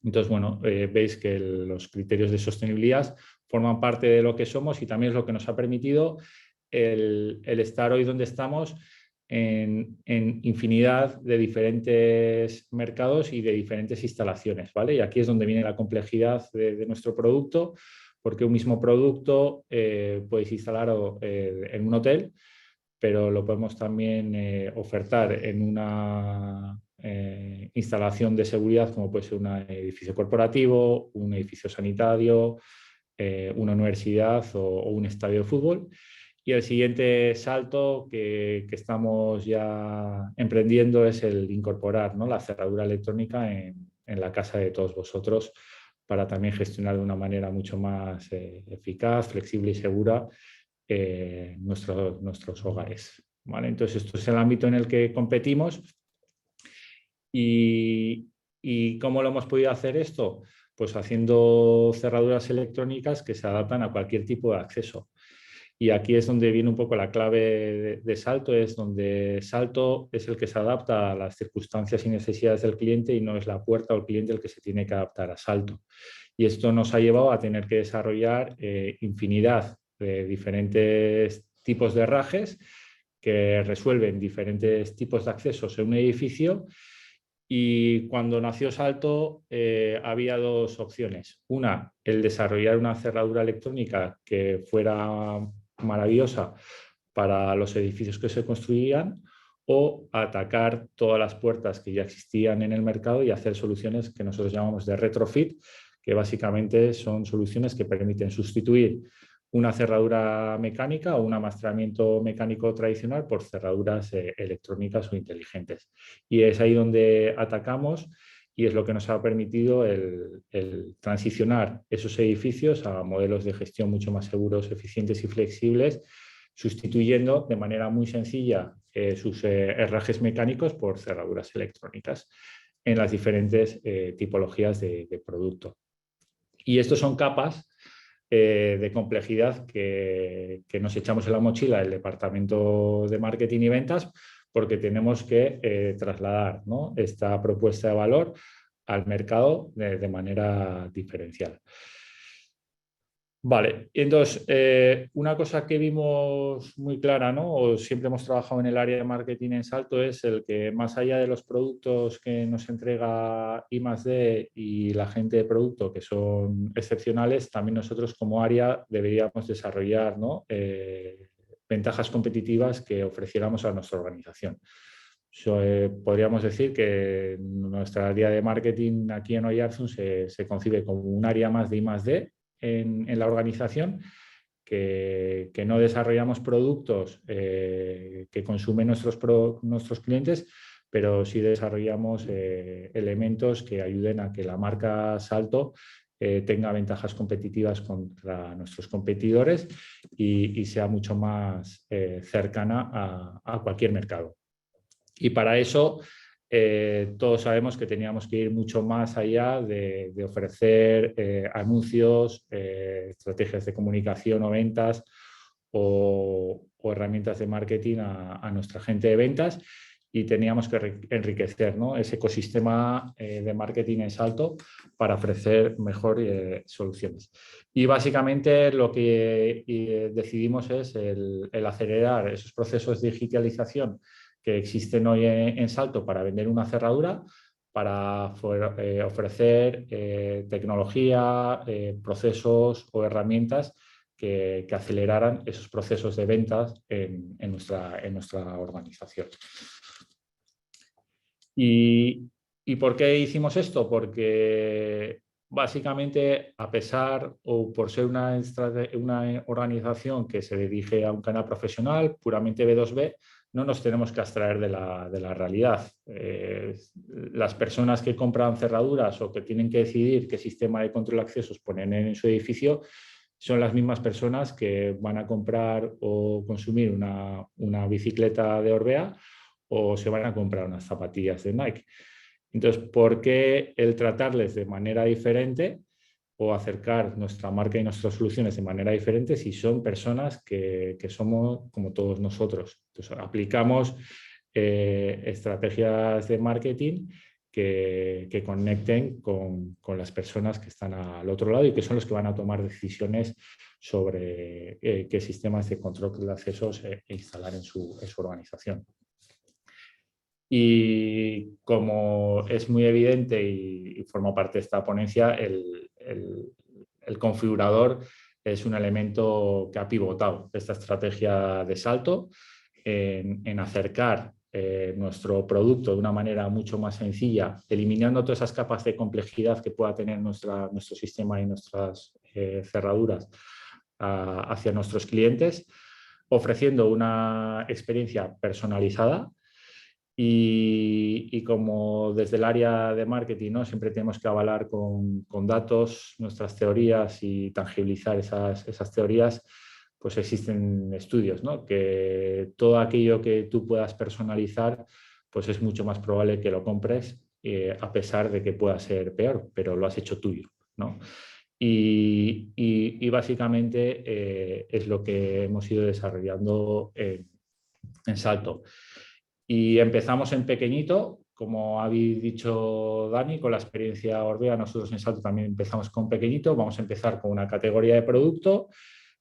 Entonces, bueno, veis que los criterios de sostenibilidad forman parte de lo que somos y también es lo que nos ha permitido el estar hoy donde estamos en infinidad de diferentes mercados y de diferentes instalaciones, ¿vale? Y aquí es donde viene la complejidad de nuestro producto, porque un mismo producto podéis instalarlo en un hotel, pero lo podemos también ofertar en una instalación de seguridad como puede ser un edificio corporativo, un edificio sanitario, una universidad o un estadio de fútbol. Y el siguiente salto que estamos ya emprendiendo es el incorporar, ¿no?, la cerradura electrónica en la casa de todos vosotros, para también gestionar de una manera mucho más eficaz, flexible y segura nuestros hogares, ¿vale? Entonces, esto es el ámbito en el que competimos. ¿Y cómo lo hemos podido hacer esto? Pues haciendo cerraduras electrónicas que se adaptan a cualquier tipo de acceso. Y aquí es donde viene un poco la clave de Salto, es donde Salto es el que se adapta a las circunstancias y necesidades del cliente y no es la puerta o el cliente el que se tiene que adaptar a Salto. Y esto nos ha llevado a tener que desarrollar infinidad de diferentes tipos de herrajes que resuelven diferentes tipos de accesos en un edificio. Y cuando nació Salto había 2 opciones. Una, el desarrollar una cerradura electrónica que fuera maravillosa para los edificios que se construían, o atacar todas las puertas que ya existían en el mercado y hacer soluciones que nosotros llamamos de retrofit, que básicamente son soluciones que permiten sustituir una cerradura mecánica o un amastramiento mecánico tradicional por cerraduras electrónicas o inteligentes. Y es ahí donde atacamos y es lo que nos ha permitido el transicionar esos edificios a modelos de gestión mucho más seguros, eficientes y flexibles, sustituyendo de manera muy sencilla sus herrajes mecánicos por cerraduras electrónicas en las diferentes tipologías de producto. Y estos son capas de complejidad que nos echamos en la mochila el departamento de marketing y ventas, porque tenemos que trasladar, ¿no?, esta propuesta de valor al mercado de manera diferencial. Vale, entonces, una cosa que vimos muy clara, ¿no?, o siempre hemos trabajado en el área de marketing en Salto, es el que más allá de los productos que nos entrega I+D y la gente de producto, que son excepcionales, también nosotros como área deberíamos desarrollar, ¿no?, ventajas competitivas que ofreciéramos a nuestra organización. Podríamos decir que nuestra área de marketing aquí en Oiartzun se concibe como un área más de I+D en la organización, que no desarrollamos productos que consumen nuestros clientes, pero sí desarrollamos elementos que ayuden a que la marca Salto tenga ventajas competitivas contra nuestros competidores y sea mucho más cercana a cualquier mercado. Y para eso todos sabemos que teníamos que ir mucho más allá de ofrecer anuncios, estrategias de comunicación o ventas o herramientas de marketing a nuestra gente de ventas, y teníamos que enriquecer, ¿no?, ese ecosistema de marketing en Salto para ofrecer mejores soluciones. Y básicamente lo que decidimos es el acelerar esos procesos de digitalización que existen hoy en Salto para vender una cerradura, para ofrecer tecnología, procesos o herramientas que aceleraran esos procesos de ventas en nuestra organización. ¿Y por qué hicimos esto? Porque básicamente, a pesar o por ser una organización que se dirige a un canal profesional puramente B2B, no nos tenemos que abstraer de la realidad. Las personas que compran cerraduras o que tienen que decidir qué sistema de control de accesos ponen en su edificio son las mismas personas que van a comprar o consumir una bicicleta de Orbea o se van a comprar unas zapatillas de Nike. Entonces, ¿por qué el tratarles de manera diferente o acercar nuestra marca y nuestras soluciones de manera diferente si son personas que somos como todos nosotros? Entonces, aplicamos estrategias de marketing que conecten con las personas que están al otro lado y que son los que van a tomar decisiones sobre qué sistemas de control de accesos instalar en su organización. Y como es muy evidente y forma parte de esta ponencia, el configurador es un elemento que ha pivotado esta estrategia de Salto en acercar nuestro producto de una manera mucho más sencilla, eliminando todas esas capas de complejidad que pueda tener nuestro sistema y nuestras cerraduras hacia nuestros clientes, ofreciendo una experiencia personalizada. Y como desde el área de marketing, ¿no?, siempre tenemos que avalar con datos nuestras teorías y tangibilizar esas teorías, pues existen estudios, ¿no?, que todo aquello que tú puedas personalizar, pues es mucho más probable que lo compres, a pesar de que pueda ser peor, pero lo has hecho tuyo, ¿no? Y básicamente es lo que hemos ido desarrollando en Salto. Y empezamos en pequeñito, como habéis dicho Dani, con la experiencia Orbea. Nosotros en Salto también empezamos con pequeñito. Vamos a empezar con una categoría de producto.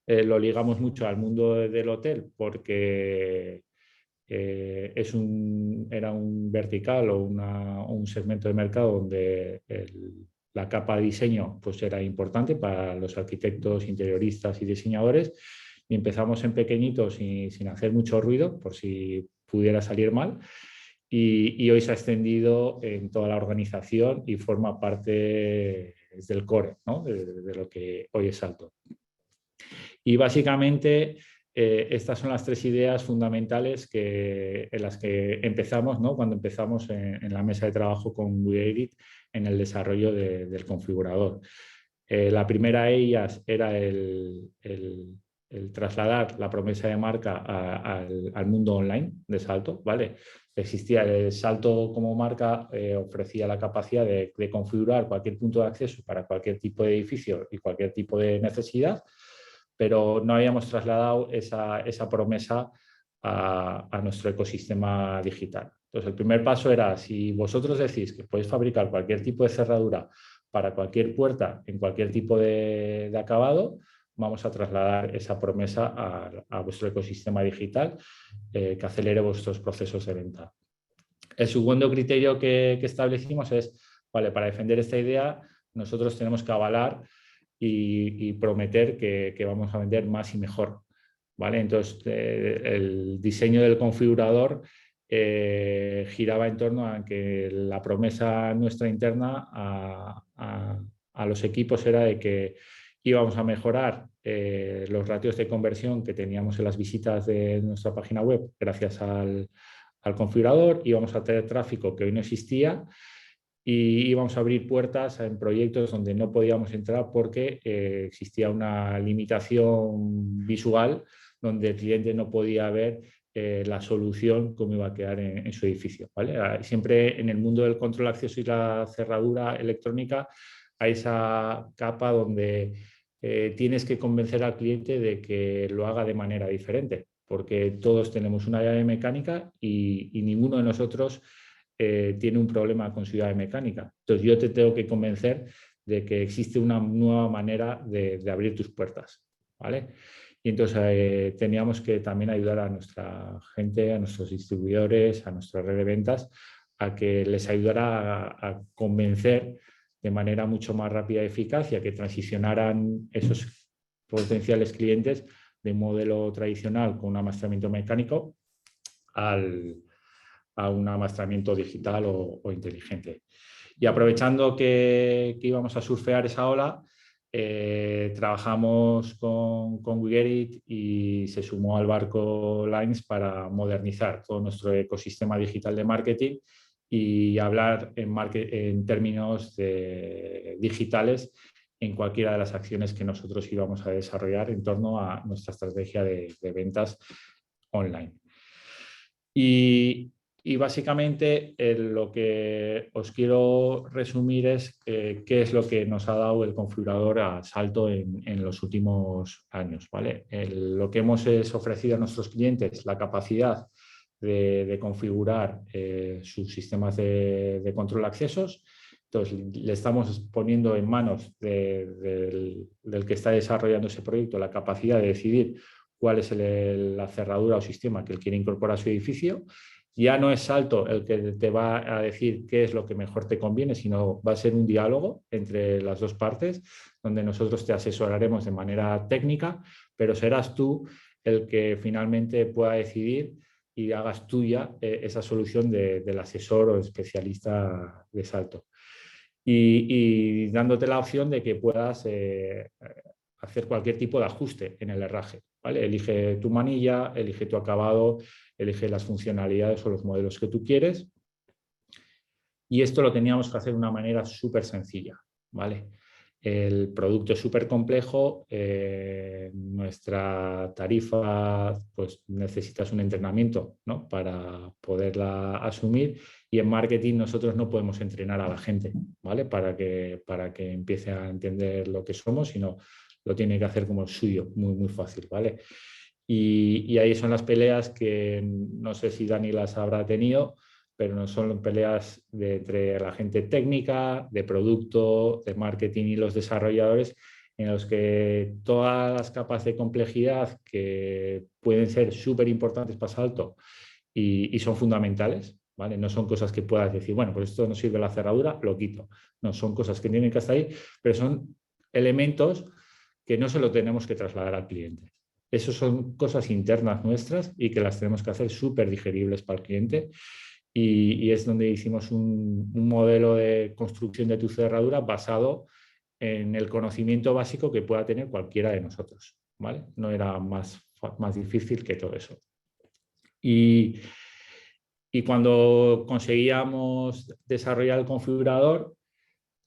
Lo ligamos mucho al mundo del hotel porque era un vertical o un segmento de mercado donde la capa de diseño pues era importante para los arquitectos, interioristas y diseñadores. Y empezamos en pequeñito sin hacer mucho ruido, por si pudiera salir mal, y hoy se ha extendido en toda la organización y forma parte del core, ¿no?, de lo que hoy es Salto. Y básicamente estas son las tres ideas fundamentales en las que empezamos, ¿no?, cuando empezamos en la mesa de trabajo con WeEdit en el desarrollo del configurador. La primera de ellas era el el trasladar la promesa de marca al mundo online de Salto, ¿vale? Existía el Salto como marca, ofrecía la capacidad de configurar cualquier punto de acceso para cualquier tipo de edificio y cualquier tipo de necesidad, pero no habíamos trasladado esa promesa a nuestro ecosistema digital. Entonces, el primer paso era, si vosotros decís que podéis fabricar cualquier tipo de cerradura para cualquier puerta en cualquier tipo de acabado, vamos a trasladar esa promesa a vuestro ecosistema digital que acelere vuestros procesos de venta. El segundo criterio que establecimos es, vale, para defender esta idea, nosotros tenemos que avalar y prometer que vamos a vender más y mejor, ¿vale? Entonces, el diseño del configurador giraba en torno a que la promesa nuestra interna a los equipos era de que íbamos a mejorar los ratios de conversión que teníamos en las visitas de nuestra página web gracias al configurador, íbamos a tener tráfico que hoy no existía y íbamos a abrir puertas en proyectos donde no podíamos entrar porque existía una limitación visual donde el cliente no podía ver la solución cómo iba a quedar en su edificio, ¿vale? Siempre en el mundo del control de acceso y la cerradura electrónica hay esa capa donde tienes que convencer al cliente de que lo haga de manera diferente, porque todos tenemos una llave mecánica y ninguno de nosotros tiene un problema con su llave mecánica. Entonces yo te tengo que convencer de que existe una nueva manera de abrir tus puertas, ¿vale? Y entonces teníamos que también ayudar a nuestra gente, a nuestros distribuidores, a nuestra red de ventas, a que les ayudara a convencer de manera mucho más rápida y eficaz y a que transicionaran esos potenciales clientes de un modelo tradicional con un amaestramiento mecánico a un amaestramiento digital o inteligente. Y aprovechando que íbamos a surfear esa ola, trabajamos con WeGetIt y se sumó al barco Lines para modernizar todo nuestro ecosistema digital de marketing y hablar en términos digitales en cualquiera de las acciones que nosotros íbamos a desarrollar en torno a nuestra estrategia de ventas online. Y básicamente lo que os quiero resumir es qué es lo que nos ha dado el configurador a Salto en los últimos años, ¿vale? Lo que hemos ofrecido a nuestros clientes, la capacidad de configurar sus sistemas de control de accesos. Entonces, le estamos poniendo en manos del que está desarrollando ese proyecto la capacidad de decidir cuál es la cerradura o sistema que él quiere incorporar a su edificio. Ya no es Salto el que te va a decir qué es lo que mejor te conviene, sino va a ser un diálogo entre las dos partes, donde nosotros te asesoraremos de manera técnica, pero serás tú el que finalmente pueda decidir y hagas tuya esa solución del asesor o especialista de Salto. Y dándote la opción de que puedas hacer cualquier tipo de ajuste en el herraje, ¿vale? Elige tu manilla, elige tu acabado, elige las funcionalidades o los modelos que tú quieres. Y esto lo teníamos que hacer de una manera súper sencilla, ¿vale? El producto es súper complejo, nuestra tarifa, pues necesitas un entrenamiento, ¿no? Para poderla asumir, y en marketing nosotros no podemos entrenar a la gente, ¿vale? Para que empiece a entender lo que somos, sino lo tiene que hacer como suyo, muy, muy fácil, ¿vale? Y ahí son las peleas que no sé si Dani las habrá tenido, pero no son peleas entre la gente técnica, de producto, de marketing y los desarrolladores, en los que todas las capas de complejidad que pueden ser súper importantes para Salto y son fundamentales, ¿vale? No son cosas que puedas decir, bueno, pues esto no sirve la cerradura, lo quito. No, son cosas que tienen que estar ahí, pero son elementos que no se lo tenemos que trasladar al cliente. Esas son cosas internas nuestras y que las tenemos que hacer súper digeribles para el cliente. Y es donde hicimos un modelo de construcción de tu cerradura basado en el conocimiento básico que pueda tener cualquiera de nosotros, ¿vale? No era más difícil que todo eso. Y cuando conseguíamos desarrollar el configurador,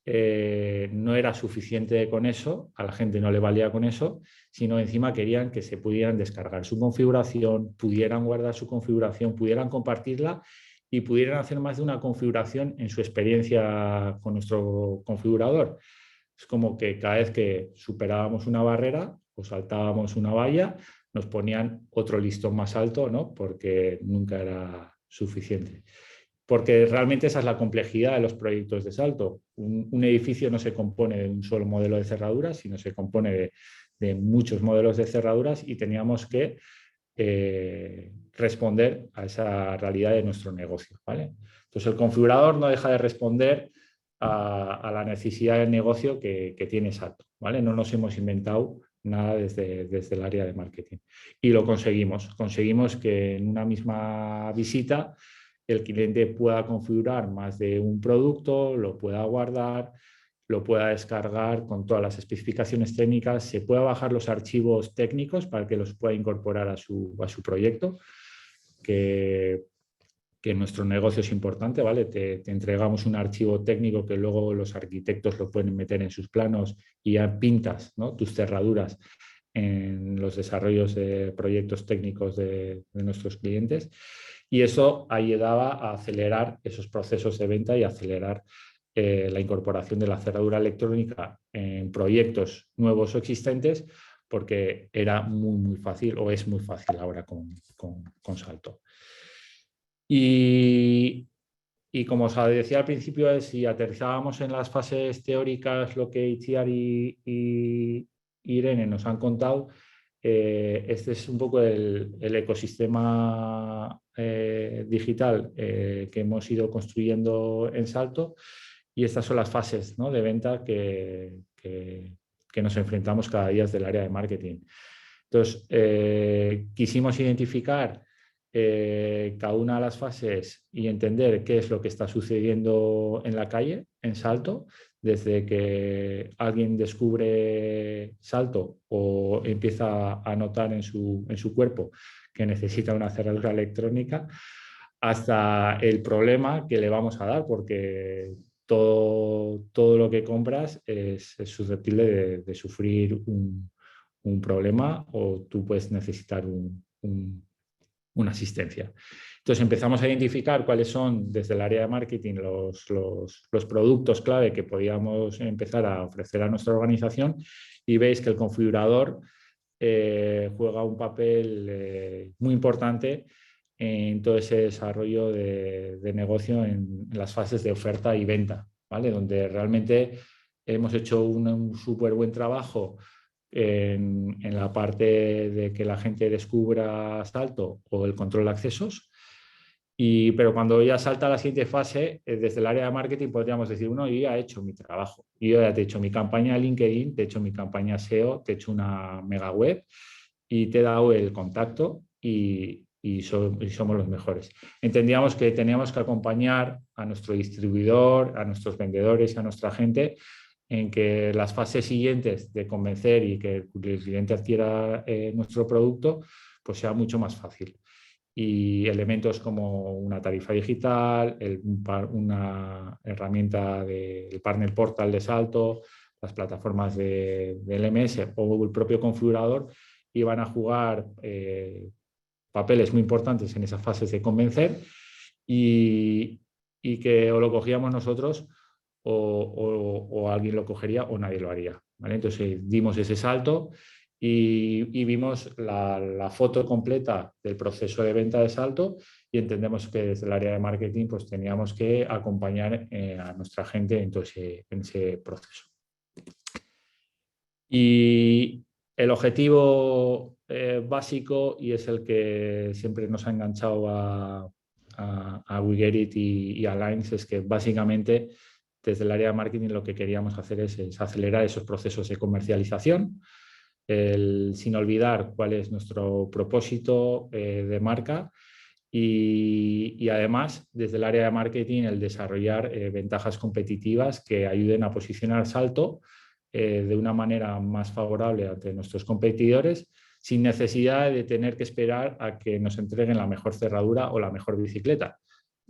no era suficiente con eso, a la gente no le valía con eso, sino encima querían que se pudieran descargar su configuración, pudieran guardar su configuración, pudieran compartirla y pudieran hacer más de una configuración en su experiencia con nuestro configurador. Es como que cada vez que superábamos una barrera o saltábamos una valla, nos ponían otro listón más alto, ¿no? Porque nunca era suficiente. Porque realmente esa es la complejidad de los proyectos de salto. Un edificio no se compone de un solo modelo de cerraduras, sino se compone de muchos modelos de cerraduras y teníamos que responder a esa realidad de nuestro negocio, ¿vale? Entonces el configurador no deja de responder a la necesidad del negocio que tiene Salto, ¿vale? No nos hemos inventado nada desde el área de marketing. Y lo conseguimos. Conseguimos que en una misma visita el cliente pueda configurar más de un producto, lo pueda guardar, lo pueda descargar con todas las especificaciones técnicas, se pueda bajar los archivos técnicos para que los pueda incorporar a su proyecto, que en nuestro negocio es importante, ¿vale? Te entregamos un archivo técnico que luego los arquitectos lo pueden meter en sus planos y ya pintas, ¿no?, tus cerraduras en los desarrollos de proyectos técnicos de nuestros clientes. Y eso ayudaba a acelerar esos procesos de venta y acelerar la incorporación de la cerradura electrónica en proyectos nuevos o existentes, porque era muy fácil, o es muy fácil ahora con Salto. Y como os decía al principio, si aterrizábamos en las fases teóricas lo que Itziar y Irene nos han contado, este es un poco el ecosistema digital que hemos ido construyendo en Salto, y estas son las fases, ¿no?, de venta que nos enfrentamos cada día desde el área de marketing. Entonces, quisimos identificar cada una de las fases y entender qué es lo que está sucediendo en la calle, en Salto, desde que alguien descubre Salto o empieza a notar en su cuerpo que necesita una cerradura electrónica, hasta el problema que le vamos a dar, porque todo lo que compras es susceptible de sufrir un problema, o tú puedes necesitar una asistencia. Entonces empezamos a identificar cuáles son, desde el área de marketing, los productos clave que podíamos empezar a ofrecer a nuestra organización, y veis que el configurador juega un papel muy importante en todo ese desarrollo de negocio en las fases de oferta y venta, ¿vale? Donde realmente hemos hecho un súper buen trabajo en la parte de que la gente descubra Salto o el control de accesos, pero cuando ya salta a la siguiente fase, desde el área de marketing podríamos decir, yo ya he hecho mi trabajo, yo ya te he hecho mi campaña LinkedIn, te he hecho mi campaña SEO, te he hecho una mega web y te he dado el contacto y somos los mejores. Entendíamos que teníamos que acompañar a nuestro distribuidor, a nuestros vendedores y a nuestra gente en que las fases siguientes de convencer y que el cliente adquiera nuestro producto, pues sea mucho más fácil. Y elementos como una tarifa digital, una herramienta del Partner Portal de Salto, las plataformas del LMS o el propio configurador iban a jugar papeles muy importantes en esas fases de convencer, y que o lo cogíamos nosotros o alguien lo cogería o nadie lo haría, ¿vale? Entonces dimos ese salto y vimos la foto completa del proceso de venta de Salto, y entendemos que desde el área de marketing pues teníamos que acompañar a nuestra gente en ese proceso. Y el objetivo básico, y es el que siempre nos ha enganchado a WeGetIt y a Lines, es que básicamente desde el área de marketing lo que queríamos hacer es acelerar esos procesos de comercialización, sin olvidar cuál es nuestro propósito de marca, y además desde el área de marketing el desarrollar ventajas competitivas que ayuden a posicionar Salto de una manera más favorable ante nuestros competidores, sin necesidad de tener que esperar a que nos entreguen la mejor cerradura o la mejor bicicleta,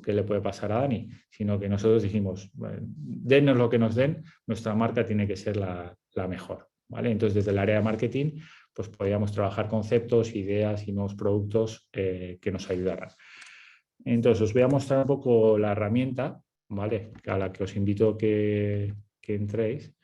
qué le puede pasar a Dani, sino que nosotros dijimos, bueno, dennos lo que nos den, nuestra marca tiene que ser la mejor, ¿vale? Entonces, desde el área de marketing, pues podíamos trabajar conceptos, ideas y nuevos productos que nos ayudaran. Entonces, os voy a mostrar un poco la herramienta, ¿vale? A la que os invito que entréis.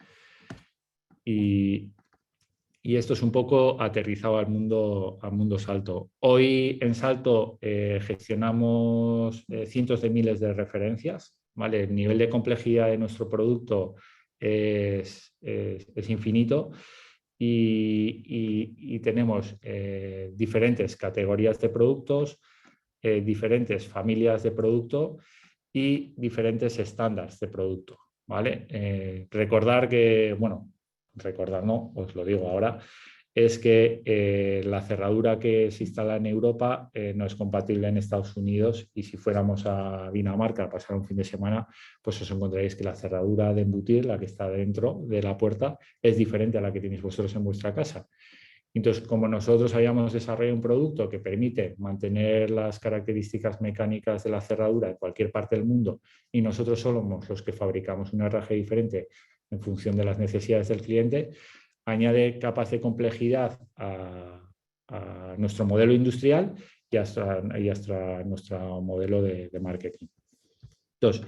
Y esto es un poco aterrizado al mundo Salto. Hoy en Salto gestionamos cientos de miles de referencias, ¿vale? El nivel de complejidad de nuestro producto es infinito y tenemos diferentes categorías de productos, diferentes familias de producto y diferentes estándares de producto, ¿vale? Recordar que, bueno, recordar no, os lo digo ahora, es que la cerradura que se instala en Europa no es compatible en Estados Unidos, y si fuéramos a Dinamarca a pasar un fin de semana, pues os encontraréis que la cerradura de embutir, la que está dentro de la puerta, es diferente a la que tenéis vosotros en vuestra casa. Entonces, como nosotros habíamos desarrollado un producto que permite mantener las características mecánicas de la cerradura en cualquier parte del mundo, y nosotros somos los que fabricamos un herraje diferente en función de las necesidades del cliente, añade capas de complejidad a nuestro modelo industrial y hasta nuestro modelo de marketing. Entonces,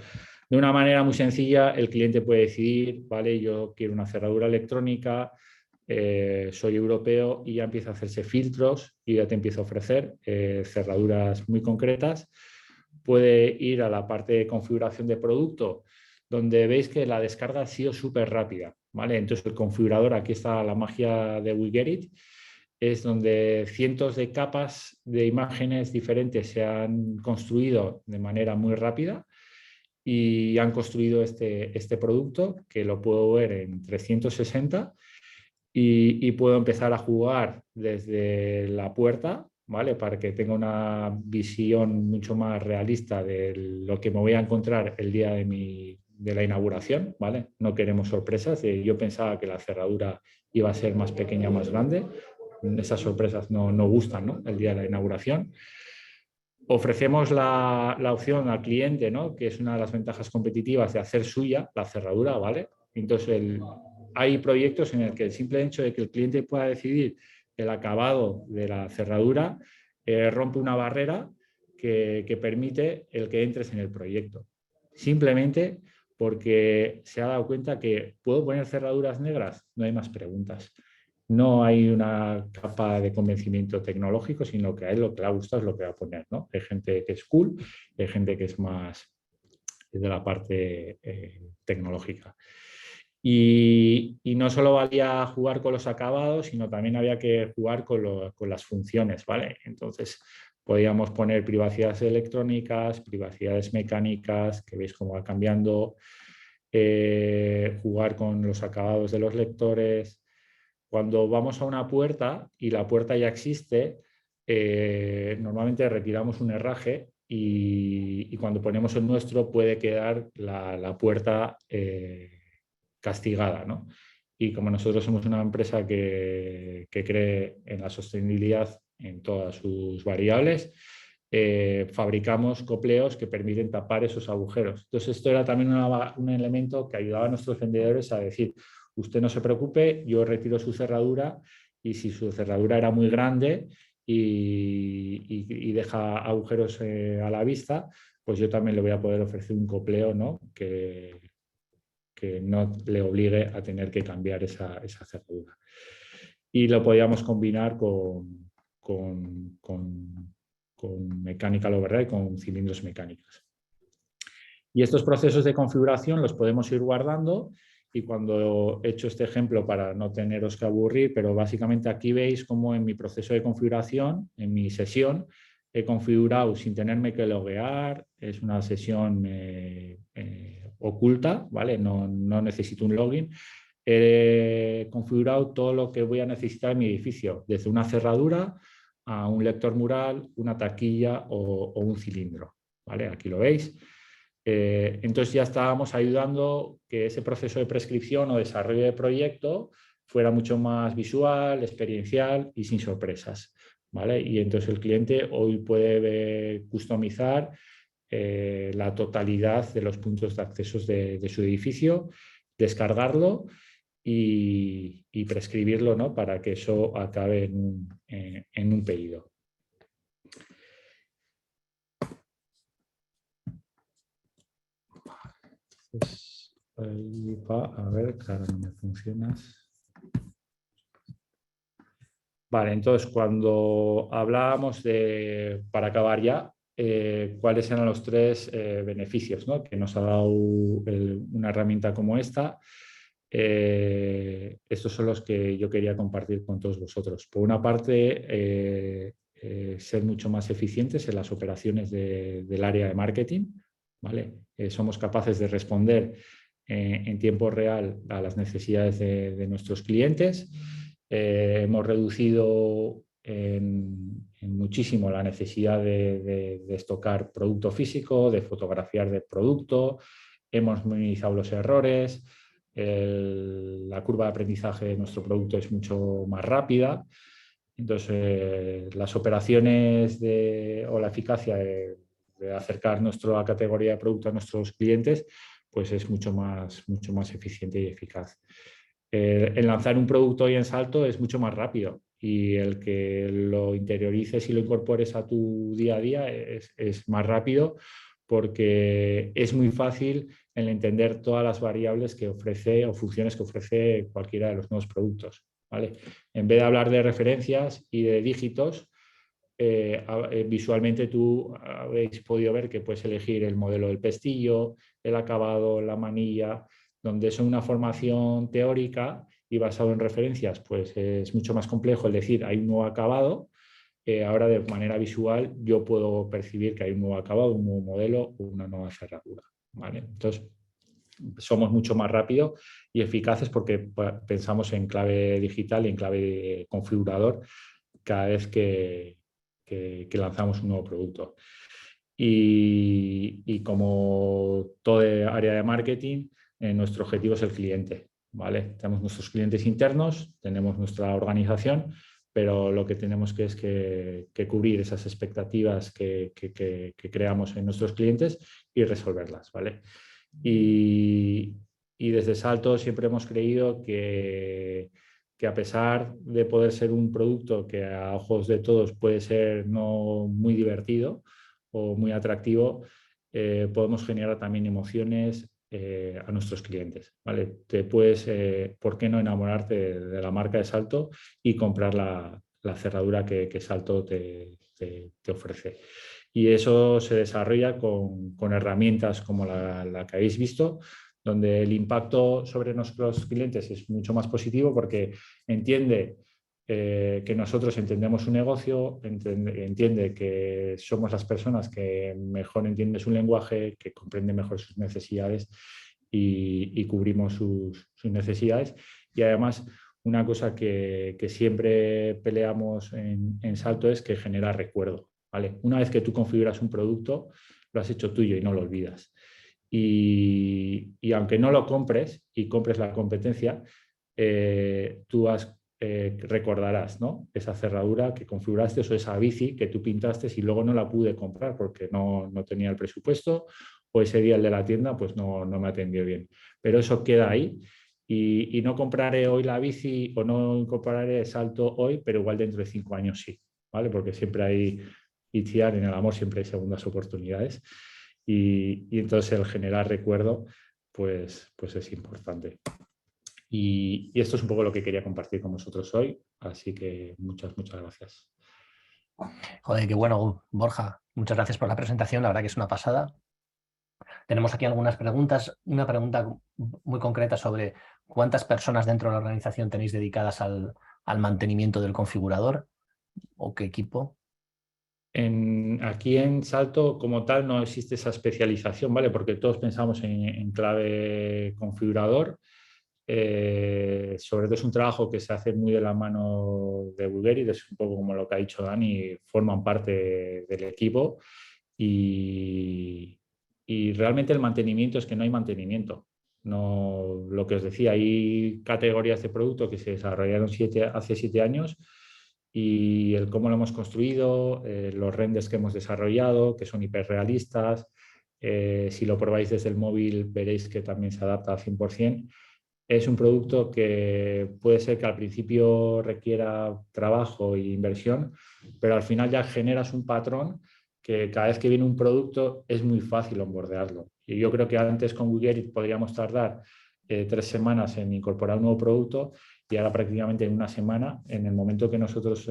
de una manera muy sencilla, el cliente puede decidir, vale, yo quiero una cerradura electrónica, soy europeo, y ya empieza a hacerse filtros y ya te empieza a ofrecer cerraduras muy concretas. Puede ir a la parte de configuración de producto, donde veis que la descarga ha sido súper rápida, ¿vale? Entonces el configurador, aquí está la magia de WeGetIt, es donde cientos de capas de imágenes diferentes se han construido de manera muy rápida y han construido este producto, que lo puedo ver en 360 y puedo empezar a jugar desde la puerta, ¿vale? Para que tenga una visión mucho más realista de lo que me voy a encontrar el día de la inauguración, ¿vale? No queremos sorpresas. Yo pensaba que la cerradura iba a ser más pequeña o más grande. Esas sorpresas no gustan, ¿no? El día de la inauguración. Ofrecemos la opción al cliente, ¿no? Que es una de las ventajas competitivas de hacer suya la cerradura, ¿vale? Entonces, hay proyectos en el que el simple hecho de que el cliente pueda decidir el acabado de la cerradura rompe una barrera que permite el que entres en el proyecto. Simplemente porque se ha dado cuenta que ¿puedo poner cerraduras negras? No hay más preguntas. No hay una capa de convencimiento tecnológico, sino que a él lo que le ha gustado es lo que va a poner, ¿no? Hay gente que es cool, hay gente que es más de la parte tecnológica. Y no solo valía jugar con los acabados, sino también había que jugar con las funciones, ¿vale? Entonces podíamos poner privacidades electrónicas, privacidades mecánicas, que veis cómo va cambiando, jugar con los acabados de los lectores. Cuando vamos a una puerta y la puerta ya existe, normalmente retiramos un herraje y cuando ponemos el nuestro puede quedar la puerta castigada, ¿no? Y como nosotros somos una empresa que cree en la sostenibilidad en todas sus variables, fabricamos copleos que permiten tapar esos agujeros. Entonces, esto era también un elemento que ayudaba a nuestros vendedores a decir: usted no se preocupe, yo retiro su cerradura, y si su cerradura era muy grande y deja agujeros a la vista, pues yo también le voy a poder ofrecer un copleo, ¿no? que no le obligue a tener que cambiar esa cerradura. Y lo podíamos combinar con mechanical override, con cilindros mecánicos. Y estos procesos de configuración los podemos ir guardando, y cuando he hecho este ejemplo para no teneros que aburrir, pero básicamente aquí veis cómo en mi proceso de configuración, en mi sesión, he configurado sin tenerme que loguear. Es una sesión oculta, ¿vale? No necesito un login. He configurado todo lo que voy a necesitar en mi edificio, desde una cerradura a un lector mural, una taquilla o un cilindro, ¿vale? Aquí lo veis. Entonces ya estábamos ayudando que ese proceso de prescripción o desarrollo de proyecto fuera mucho más visual, experiencial y sin sorpresas, ¿vale? Y entonces el cliente hoy puede customizar la totalidad de los puntos de acceso de su edificio, descargarlo y prescribirlo, ¿no? Para que eso acabe en un pedido. Pues, ahí va, a ver, claro, no me funciona. Vale, entonces cuando hablábamos de, para acabar ya, cuáles eran los 3 beneficios, ¿no? Que nos ha dado una herramienta como esta. Estos son los que yo quería compartir con todos vosotros. Por una parte, ser mucho más eficientes en las operaciones del área de marketing, ¿vale? Somos capaces de responder en tiempo real a las necesidades de nuestros clientes. Hemos reducido en muchísimo la necesidad de estocar producto físico, de fotografiar del producto. Hemos minimizado los errores. La curva de aprendizaje de nuestro producto es mucho más rápida. Entonces, las operaciones o la eficacia de acercar nuestra categoría de producto a nuestros clientes, pues es mucho más eficiente y eficaz. El lanzar un producto hoy en Salto es mucho más rápido y el que lo interiorices y lo incorpores a tu día a día es más rápido, porque es muy fácil el entender todas las variables que ofrece o funciones que ofrece cualquiera de los nuevos productos, ¿vale? En vez de hablar de referencias y de dígitos, visualmente tú habéis podido ver que puedes elegir el modelo del pestillo, el acabado, la manilla, donde es una formación teórica y basado en referencias, pues es mucho más complejo el decir hay un nuevo acabado. Ahora de manera visual yo puedo percibir que hay un nuevo acabado, un nuevo modelo o una nueva cerradura, ¿vale? Entonces somos mucho más rápidos y eficaces porque pensamos en clave digital y en clave configurador cada vez que lanzamos un nuevo producto. Y como toda área de marketing, nuestro objetivo es el cliente, ¿vale? Tenemos nuestros clientes internos, tenemos nuestra organización, pero lo que tenemos que es que cubrir esas expectativas que creamos en nuestros clientes y resolverlas, ¿vale? Y desde Salto siempre hemos creído que a pesar de poder ser un producto que a ojos de todos puede ser no muy divertido o muy atractivo, podemos generar también emociones a nuestros clientes, ¿vale? Te puedes, ¿por qué no enamorarte de la marca de Salto y comprar la cerradura que Salto te ofrece? Y eso se desarrolla con herramientas como la que habéis visto, donde el impacto sobre nuestros clientes es mucho más positivo porque entiende que nosotros entendemos su negocio, entiende que somos las personas que mejor entienden su lenguaje, que comprenden mejor sus necesidades y cubrimos sus necesidades. Y además, una cosa que siempre peleamos en Salto es que genera recuerdo, ¿vale? Una vez que tú configuras un producto, lo has hecho tuyo y no lo olvidas. Y aunque no lo compres y compres la competencia, tú recordarás, ¿no? Esa cerradura que configuraste o esa bici que tú pintaste y luego no la pude comprar porque no tenía el presupuesto o ese día el de la tienda pues no me atendió bien. Pero eso queda ahí y no compraré hoy la bici o no incorporaré Salto hoy, pero igual dentro de 5 años sí, ¿vale? Porque siempre hay, Itziar, en el amor siempre hay segundas oportunidades. Y entonces el generar recuerdo pues es importante. Y esto es un poco lo que quería compartir con vosotros hoy, así que muchas gracias. Joder, qué bueno, Borja. Muchas gracias por la presentación, la verdad que es una pasada. Tenemos aquí algunas preguntas. Una pregunta muy concreta sobre cuántas personas dentro de la organización tenéis dedicadas al mantenimiento del configurador o qué equipo. Aquí en Salto como tal no existe esa especialización, ¿vale? Porque todos pensamos en clave configurador. Sobre todo es un trabajo que se hace muy de la mano de Bulgaria, es un poco como lo que ha dicho Dani, forman parte del equipo y realmente el mantenimiento es que no hay mantenimiento. No, lo que os decía, hay categorías de producto que se desarrollaron hace 7 años y el cómo lo hemos construido, los renders que hemos desarrollado, que son hiperrealistas. Si lo probáis desde el móvil veréis que también se adapta al 100%. Es un producto que puede ser que al principio requiera trabajo e inversión, pero al final ya generas un patrón que cada vez que viene un producto es muy fácil onboardearlo. Y yo creo que antes con WeGetIt podríamos tardar 3 semanas en incorporar un nuevo producto, y ahora prácticamente en una semana, en el momento que nosotros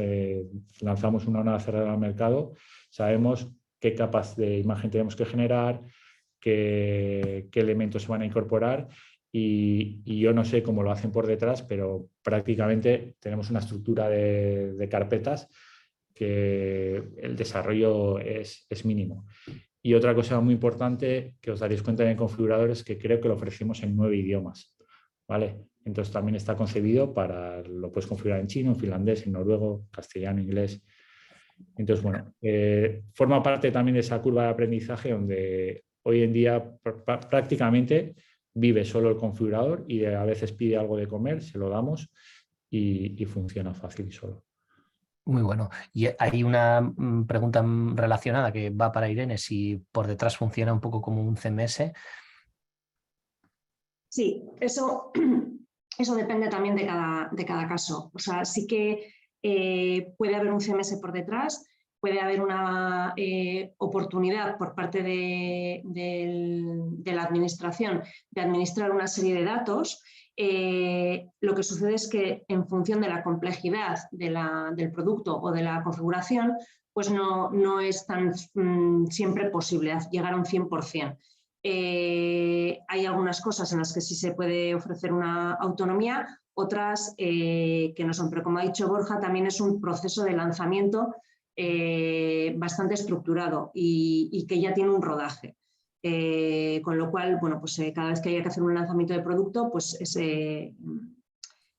lanzamos una nueva cerrada al mercado, sabemos qué capas de imagen tenemos que generar, qué elementos se van a incorporar, y yo no sé cómo lo hacen por detrás, pero prácticamente tenemos una estructura de carpetas que el desarrollo es mínimo. Y otra cosa muy importante que os daréis cuenta en el configurador es que creo que lo ofrecemos en 9 idiomas, ¿vale? Entonces también está concebido lo puedes configurar en chino, en finlandés, en noruego, castellano, inglés. Entonces, bueno, forma parte también de esa curva de aprendizaje donde hoy en día prácticamente vive solo el configurador y a veces pide algo de comer, se lo damos y funciona fácil y solo. Muy bueno. Y hay una pregunta relacionada que va para Irene, si por detrás funciona un poco como un CMS. Sí, eso depende también de cada caso. O sea, sí que puede haber un CMS por detrás, puede haber una oportunidad por parte de la administración de administrar una serie de datos. Lo que sucede es que en función de la complejidad del producto o de la configuración, pues no es tan siempre posible llegar a un 100%. Hay algunas cosas en las que sí se puede ofrecer una autonomía, otras que no son, pero como ha dicho Borja, también es un proceso de lanzamiento bastante estructurado y que ya tiene un rodaje. Con lo cual, bueno, pues cada vez que haya que hacer un lanzamiento de producto, pues es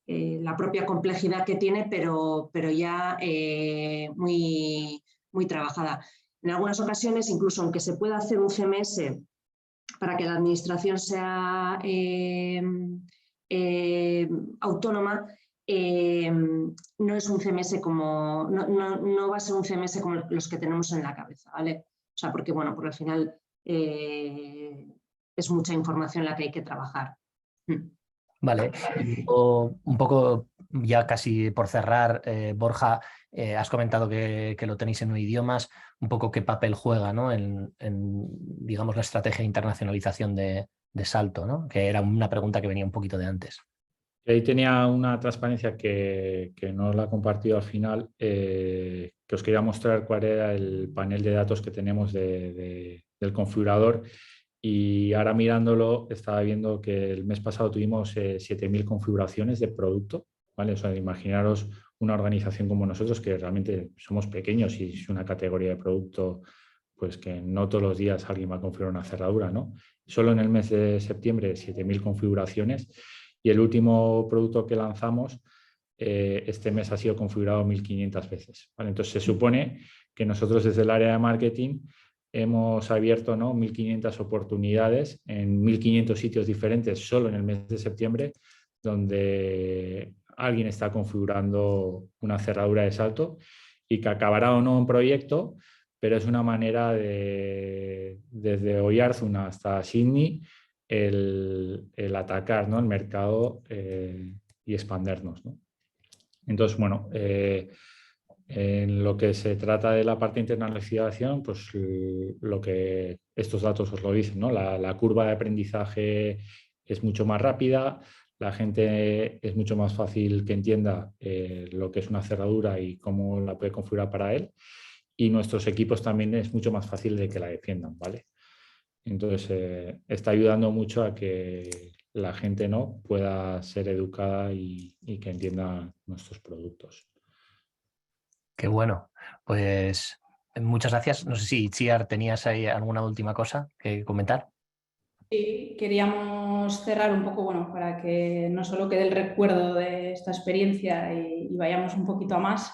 la propia complejidad que tiene, pero ya muy, muy trabajada. En algunas ocasiones, incluso aunque se pueda hacer un CMS para que la administración sea autónoma, no es un CMS como, no va a ser un CMS como los que tenemos en la cabeza, ¿vale? O sea, porque bueno, por al final es mucha información la que hay que trabajar. Vale, y un poco ya casi por cerrar, Borja, has comentado que lo tenéis en 9 idiomas, un poco qué papel juega, ¿no? en digamos, la estrategia de internacionalización de Salto, ¿no? Que era una pregunta que venía un poquito de antes. Ahí tenía una transparencia que no la he compartido al final, que os quería mostrar cuál era el panel de datos que tenemos del configurador. Y ahora mirándolo, estaba viendo que el mes pasado tuvimos 7.000 configuraciones de producto, ¿vale? O sea, imaginaros una organización como nosotros, que realmente somos pequeños y es una categoría de producto, pues que no todos los días alguien va a configurar una cerradura, ¿no? Solo en el mes de septiembre, 7.000 configuraciones. Y el último producto que lanzamos, este mes ha sido configurado 1.500 veces, ¿vale? Entonces, se supone que nosotros desde el área de marketing hemos abierto, ¿no?, 1.500 oportunidades en 1.500 sitios diferentes solo en el mes de septiembre, donde alguien está configurando una cerradura de Salto y que acabará o no en proyecto, pero es una manera desde Oyarzun hasta Sydney, el atacar, ¿no?, el mercado y expandernos, ¿no? Entonces, bueno, en lo que se trata de la parte de internacionalización, pues lo que estos datos os lo dicen, ¿no? La curva de aprendizaje es mucho más rápida, la gente es mucho más fácil que entienda lo que es una cerradura y cómo la puede configurar para él, y nuestros equipos también es mucho más fácil de que la defiendan, ¿vale? Entonces, está ayudando mucho a que la gente, ¿no?, pueda ser educada y que entienda nuestros productos. Qué bueno. Pues muchas gracias. No sé si Itziar tenías ahí alguna última cosa que comentar. Sí, queríamos cerrar un poco, bueno, para que no solo quede el recuerdo de esta experiencia y vayamos un poquito a más.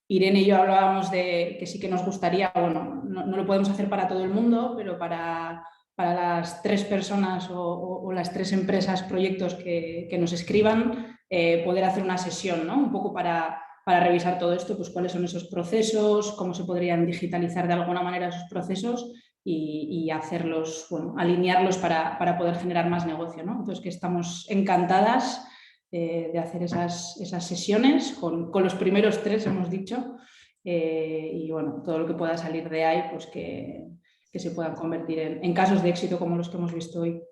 Irene y yo hablábamos de que sí que nos gustaría, bueno, no lo podemos hacer para todo el mundo, pero para las 3 personas o las 3 empresas, proyectos que nos escriban, poder hacer una sesión, ¿no? Un poco para para revisar todo esto, pues cuáles son esos procesos, cómo se podrían digitalizar de alguna manera esos procesos y hacerlos, bueno, alinearlos para poder generar más negocio, ¿no? Entonces, que estamos encantadas de hacer esas sesiones con los primeros 3, hemos dicho, y bueno, todo lo que pueda salir de ahí, pues que se puedan convertir en casos de éxito como los que hemos visto hoy.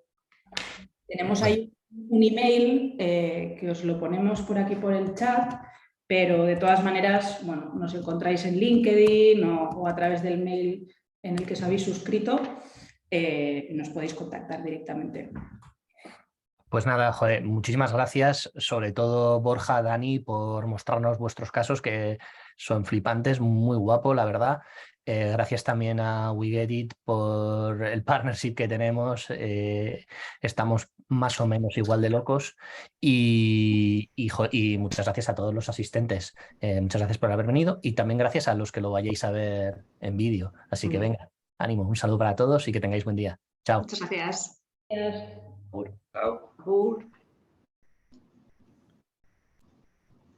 Tenemos ahí un email que os lo ponemos por aquí por el chat, pero de todas maneras, bueno, nos encontráis en LinkedIn o a través del mail en el que os habéis suscrito, nos podéis contactar directamente. Pues nada, joder, muchísimas gracias, sobre todo Borja, Dani, por mostrarnos vuestros casos que son flipantes, muy guapo, la verdad. Gracias también a WeGetIt por el partnership que tenemos. Estamos más o menos igual de locos y muchas gracias a todos los asistentes. Muchas gracias por haber venido y también gracias a los que lo vayáis a ver en vídeo. Así que venga, ánimo, un saludo para todos y que tengáis buen día. Chao. Muchas gracias. Gracias. Chao. Agur.